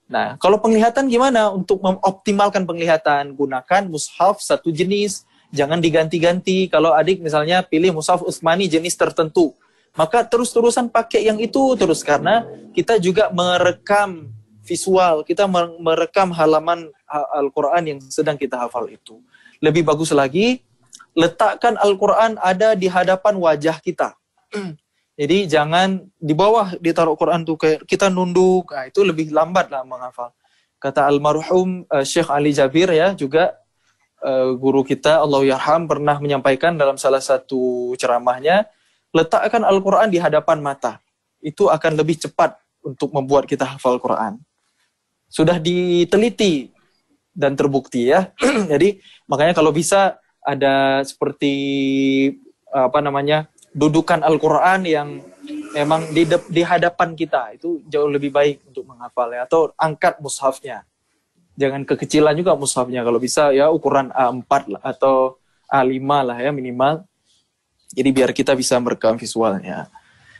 Nah, kalau penglihatan gimana? Untuk mengoptimalkan penglihatan, gunakan mushaf satu jenis, jangan diganti-ganti. Kalau adik misalnya pilih mushaf Utsmani jenis tertentu, maka terus-terusan pakai yang itu terus, karena kita juga merekam visual, kita merekam halaman Al-Quran yang sedang kita hafal itu. Lebih bagus lagi, letakkan Al-Quran ada di hadapan wajah kita. Jadi jangan di bawah ditaruh Quran tuh kayak kita nunduk, nah, itu lebih lambat lah menghafal. Kata almarhum Syekh Ali Jabir ya, juga guru kita Allahyarham pernah menyampaikan dalam salah satu ceramahnya, letakkan Al-Quran di hadapan mata. Itu akan lebih cepat untuk membuat kita hafal Quran. Sudah diteliti dan terbukti ya. Jadi makanya kalau bisa ada seperti dudukan Al-Quran yang memang di hadapan kita, itu jauh lebih baik untuk menghafal ya. Atau angkat mushafnya, jangan kekecilan juga mushafnya, kalau bisa ya ukuran A4 lah, atau A5 lah ya minimal, jadi biar kita bisa merekam visualnya.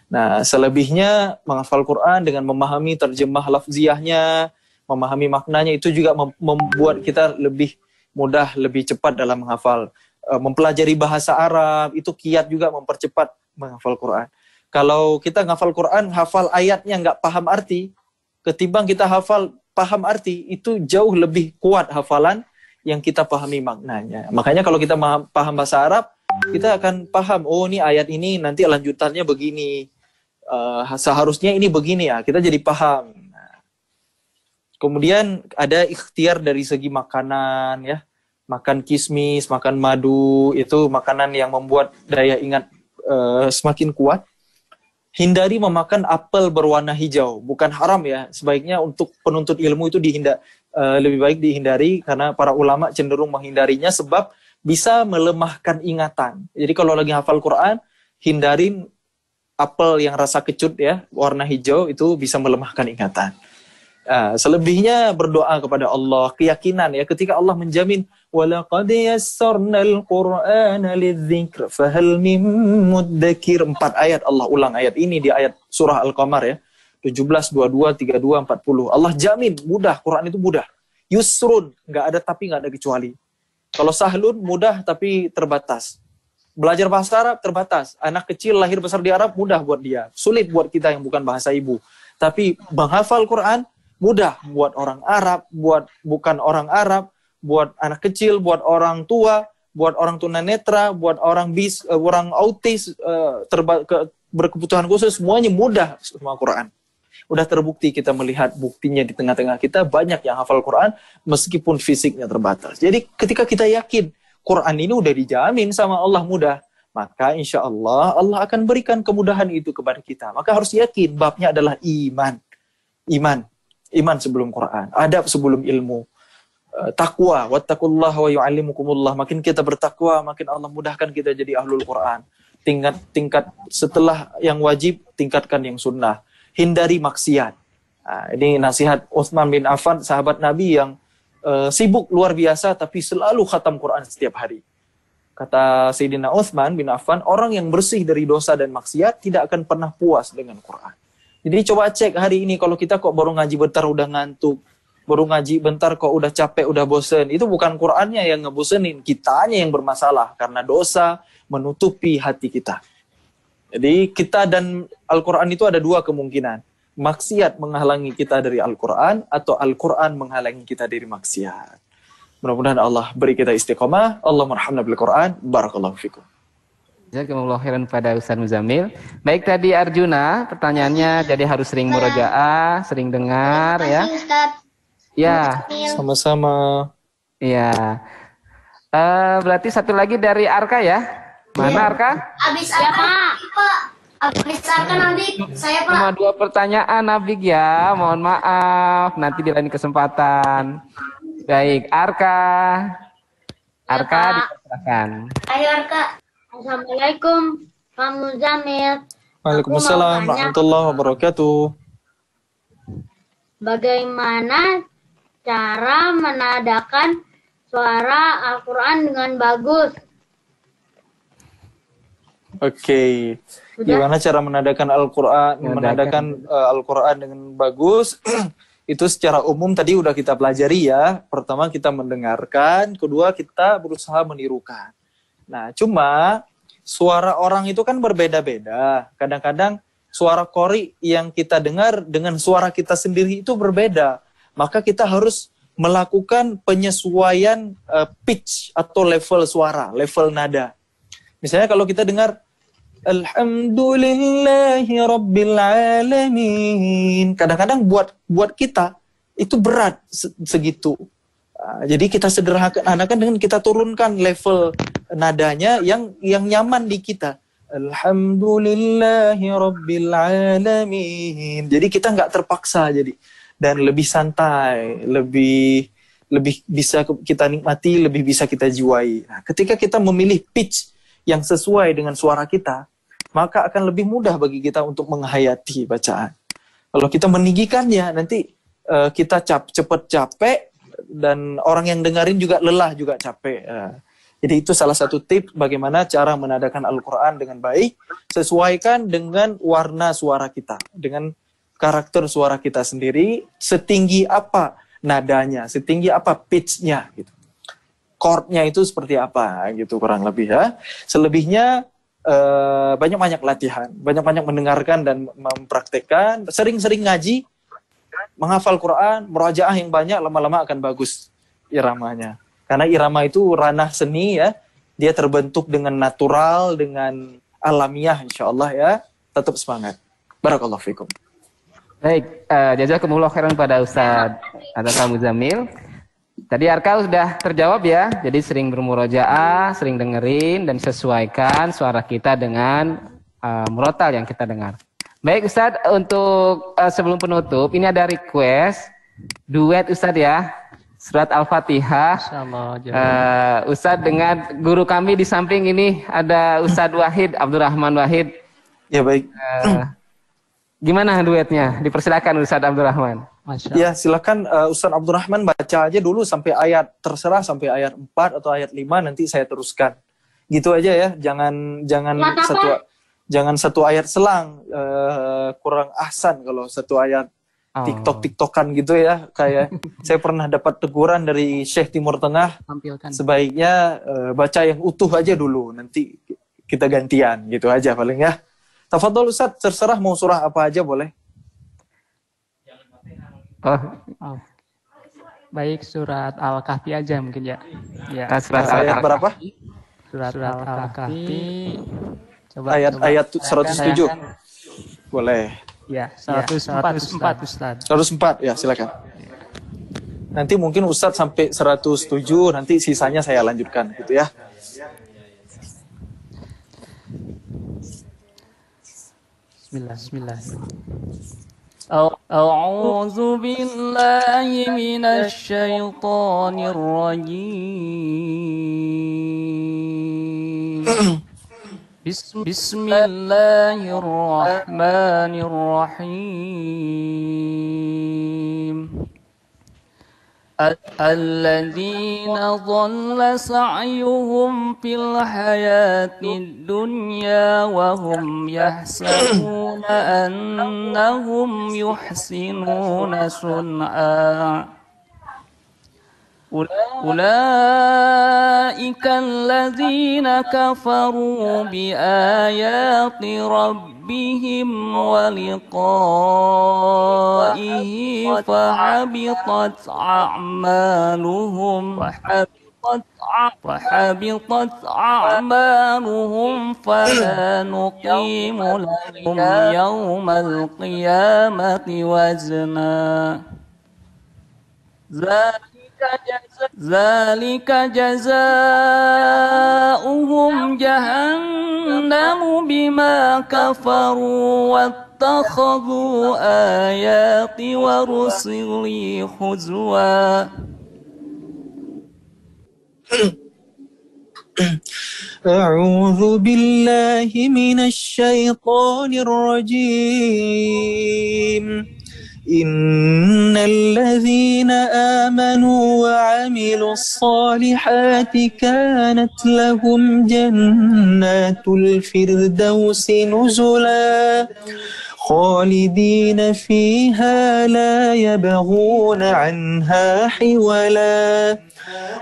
Nah, selebihnya menghafal Quran dengan memahami terjemah lafziahnya, memahami maknanya, itu juga membuat kita lebih mudah, lebih cepat dalam menghafal. Mempelajari bahasa Arab, itu kiat juga mempercepat menghafal Quran. Kalau kita menghafal Quran, hafal ayatnya nggak paham arti, ketimbang kita hafal paham arti, itu jauh lebih kuat hafalan yang kita pahami maknanya. Makanya kalau kita paham bahasa Arab, kita akan paham, oh ini ayat ini nanti lanjutannya begini, seharusnya ini begini ya, kita jadi paham. Kemudian ada ikhtiar dari segi makanan ya. Makan kismis, makan madu, itu makanan yang membuat daya ingat semakin kuat. Hindari memakan apel berwarna hijau, bukan haram ya. Sebaiknya untuk penuntut ilmu itu lebih baik dihindari, karena para ulama cenderung menghindarinya sebab bisa melemahkan ingatan. Jadi kalau lagi hafal Quran, hindarin apel yang rasa kecut ya, warna hijau, itu bisa melemahkan ingatan. Selebihnya berdoa kepada Allah, keyakinan ya, ketika Allah menjamin walaqad yassarnal qur'ana lidzikr fahal mim muddakir, 4 ayat Allah ulang ayat ini di ayat surah Al-Qamar ya, 17, 22, 32, 40. Allah jamin mudah, Quran itu mudah. Yusrun, nggak ada tapi, nggak ada kecuali. Kalau sahlun mudah tapi terbatas. Belajar bahasa Arab terbatas. Anak kecil lahir besar di Arab mudah buat dia, sulit buat kita yang bukan bahasa ibu. Tapi menghafal Quran mudah buat orang Arab, buat bukan orang Arab, buat anak kecil, buat orang tua, buat orang tunanetra, buat orang orang autis, berkebutuhan khusus, semuanya mudah semua Quran. Udah terbukti, kita melihat buktinya di tengah-tengah kita banyak yang hafal Quran meskipun fisiknya terbatas. Jadi ketika kita yakin Quran ini udah dijamin sama Allah mudah, maka insya Allah Allah akan berikan kemudahan itu kepada kita. Maka harus yakin babnya adalah iman. Iman sebelum Quran, adab sebelum ilmu, takwa, wattaqullaha wa yu'allimukumullah. Makin kita bertakwa, makin Allah mudahkan kita jadi ahlul Quran. Tingkat setelah yang wajib, tingkatkan yang sunnah. Hindari maksiat. Nah, ini nasihat Utsman bin Affan, sahabat Nabi yang sibuk luar biasa, tapi selalu khatam Quran setiap hari. Kata Sayyidina Utsman bin Affan, orang yang bersih dari dosa dan maksiat tidak akan pernah puas dengan Quran. Jadi coba cek hari ini, kalau kita kok baru ngaji bentar udah ngantuk, baru ngaji bentar kok udah capek, udah bosen. Itu bukan Qurannya yang ngebosenin, kitanya yang bermasalah karena dosa menutupi hati kita. Jadi kita dan Al-Quran itu ada dua kemungkinan. Maksiat menghalangi kita dari Al-Quran, atau Al-Quran menghalangi kita dari maksiat. Mudah-mudahan Allah beri kita istiqomah. Allah marhamna bil Quran. Barakallahu fikum. Jazakumullah khairan pada Ustaz Muzamil. Baik, tadi Arjuna pertanyaannya, jadi harus sering murojaah, sering dengar ya. Ya, Sama-sama. iya. Berarti satu lagi dari Arka ya. Mana Arka? Abis apa? Pak. Abis Arka nanti saya Pak. Cuma 2 pertanyaan Abig ya. Mohon maaf, nanti di lain kesempatan. Baik, Arka. Arka Pak. dipersilakan. Ayo Arka. Assalamualaikum Pak Muzamil. Waalaikumsalam warahmatullahi wabarakatuh. Bagaimana cara menadakan suara Al-Quran dengan bagus? Oke. Gimana cara menadakan Al-Quran, Al-Quran dengan bagus? Itu secara umum tadi udah kita pelajari ya. Pertama kita mendengarkan, kedua kita berusaha menirukan. Nah, cuma suara orang itu kan berbeda-beda. Kadang-kadang suara qori yang kita dengar dengan suara kita sendiri itu berbeda. Maka kita harus melakukan penyesuaian pitch atau level suara, level nada. Misalnya kalau kita dengar Alhamdulillahi Rabbil Alamin, kadang-kadang buat kita itu berat segitu. Jadi kita sederhanakan dengan kita turunkan level nadanya yang nyaman di kita. Alhamdulillahi Rabbil Alamin. Jadi kita nggak terpaksa dan lebih santai, lebih bisa kita nikmati, lebih bisa kita jiwai. Nah, ketika kita memilih pitch yang sesuai dengan suara kita, maka akan lebih mudah bagi kita untuk menghayati bacaan. Kalau kita meninggikannya, nanti kita cepat capek, dan orang yang dengerin juga lelah, juga capek. Jadi itu salah satu tips bagaimana cara menadakan Al-Quran dengan baik, sesuaikan dengan warna suara kita, dengan karakter suara kita sendiri, setinggi apa nadanya, setinggi apa pitch-nya, gitu. Chord-nya itu seperti apa, gitu kurang lebih ya. Selebihnya banyak-banyak latihan, banyak-banyak mendengarkan dan mempraktekkan, sering-sering ngaji, menghafal Quran, murojaah yang banyak, lama-lama akan bagus iramanya. Karena irama itu ranah seni ya, dia terbentuk dengan natural, dengan alamiah insya Allah ya. Tetap semangat. Barakallahu fikum. Baik, jazakumullah khairan pada Ustaz Arka Muzamil. Tadi Arka sudah terjawab ya, jadi sering bermurojaah, sering dengerin dan sesuaikan suara kita dengan murotal yang kita dengar. Baik Ustaz, untuk sebelum penutup, ini ada request duet Ustaz ya, surat Al-Fatihah. Ustaz dengan guru kami di samping ini ada Ustaz Wahid, Abdurrahman Wahid. Ya baik. Gimana duetnya? Dipersilakan Ustaz Abdurrahman. Ya silakan Ustaz Abdurrahman baca aja dulu sampai ayat, terserah sampai ayat 4 atau ayat 5, nanti saya teruskan. Gitu aja ya, jangan satu ayat selang, kurang ahsan kalau satu ayat TikTok-TikTokan gitu ya. Kayak saya pernah dapat teguran dari Syekh Timur Tengah, sebaiknya baca yang utuh aja dulu, nanti kita gantian gitu aja paling ya. Tafadhol Ustaz, terserah mau surah apa aja boleh. Baik, surat Al-Kahfi aja mungkin ya. Surat ayat berapa? Surat Al-Kahfi. Ayat 107. Boleh. Ya, 104 Ustaz. 104 ya, silakan. Nanti mungkin Ustadz sampai 107, nanti sisanya saya lanjutkan gitu ya. Bismillah. A'udzu billahi minasy syaithanir rajim. Bismillahirrahmanirrahim. الذين ضل سعيهم في الحياة الدنيا وهم يحسبون أنهم يحسنون صنعا أولئك الذين كفروا بآيات ربهم ولقائه فحبطت أعمالهم فلا نقيم لهم يوم القيامة وزنا ذلك جزاؤهم جهنم بما كفروا واتخذوا آياتي ورسلي هزوا. أعوذ بالله من الشيطان الرجيم. إن الذين آمنوا وعملوا الصالحات كانت لهم جنات الفردوس نزلا خالدين فيها لا يبغون عنها حولا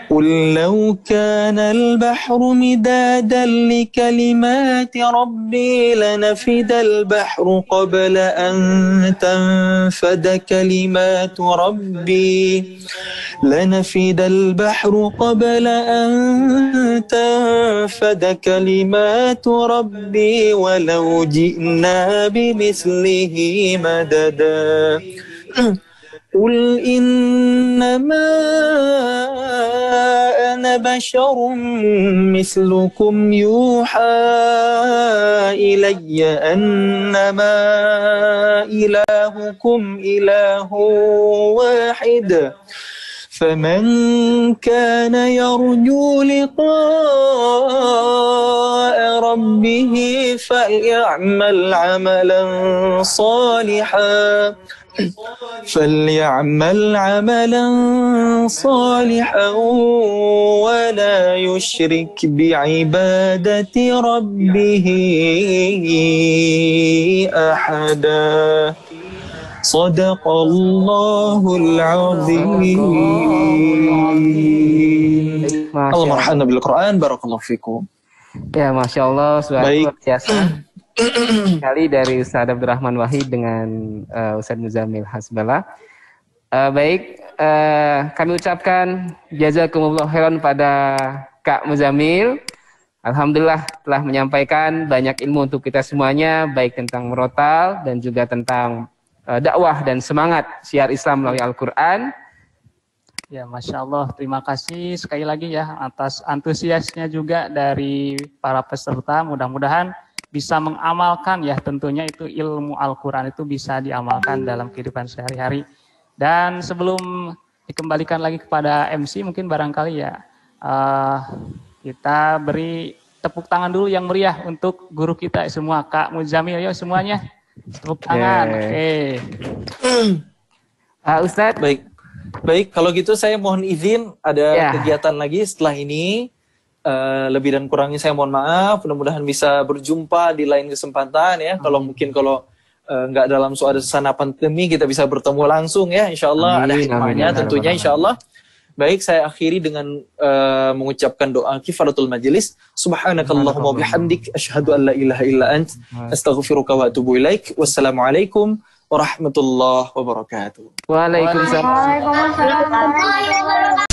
قل لو كان البحر مدادا لكلمات ربي لنفد البحر قبل أن تنفد كلمات ربي ولو جئنا بمثله مددا قل إنما أنا بشر مثلكم يوحى إلي أنما إلهكم إله واحد فمن كان يرجو لقاء ربه فليعمل عملا صالحا ولا يشرك بعبادة ربه أحدا صدق الله العظيم. Allah marhamna bil Quran, barakallahu fikum. Ya, Masya Allah, suara luar biasa sekali dari Ustaz Abdurrahman Wahid dengan Ustaz Muzamil Hasbala. Kami ucapkan jazakumullah khairan pada Kak Muzamil. Alhamdulillah telah menyampaikan banyak ilmu untuk kita semuanya, baik tentang murotal dan juga tentang dakwah dan semangat syiar Islam melalui Al-Quran. Ya, Masya Allah, terima kasih sekali lagi ya atas antusiasnya juga dari para peserta. Mudah-mudahan bisa mengamalkan ya, tentunya itu ilmu Al-Quran itu bisa diamalkan dalam kehidupan sehari-hari. Dan sebelum dikembalikan lagi kepada MC, mungkin barangkali ya kita beri tepuk tangan dulu yang meriah untuk guru kita semua, Kak Muzamil. Yuk semuanya tepuk tangan. Oke. Ustadz. Baik, kalau gitu saya mohon izin ada kegiatan lagi setelah ini. Lebih dan kurangnya saya mohon maaf. Mudah-mudahan bisa berjumpa di lain kesempatan ya. Kalau nggak dalam suasana pandemi, kita bisa bertemu langsung ya. Insyaallah ada hikmahnya tentunya insyaallah. Baik, saya akhiri dengan mengucapkan doa kifaratul majelis. Subhanakallahumma bihamdik asyhadu an la ilaha illa ant astaghfiruka wa atubu ilaik. Wassalamualaikum warahmatullahi wabarakatuh. Waalaikumsalam. Waalaikumsalam.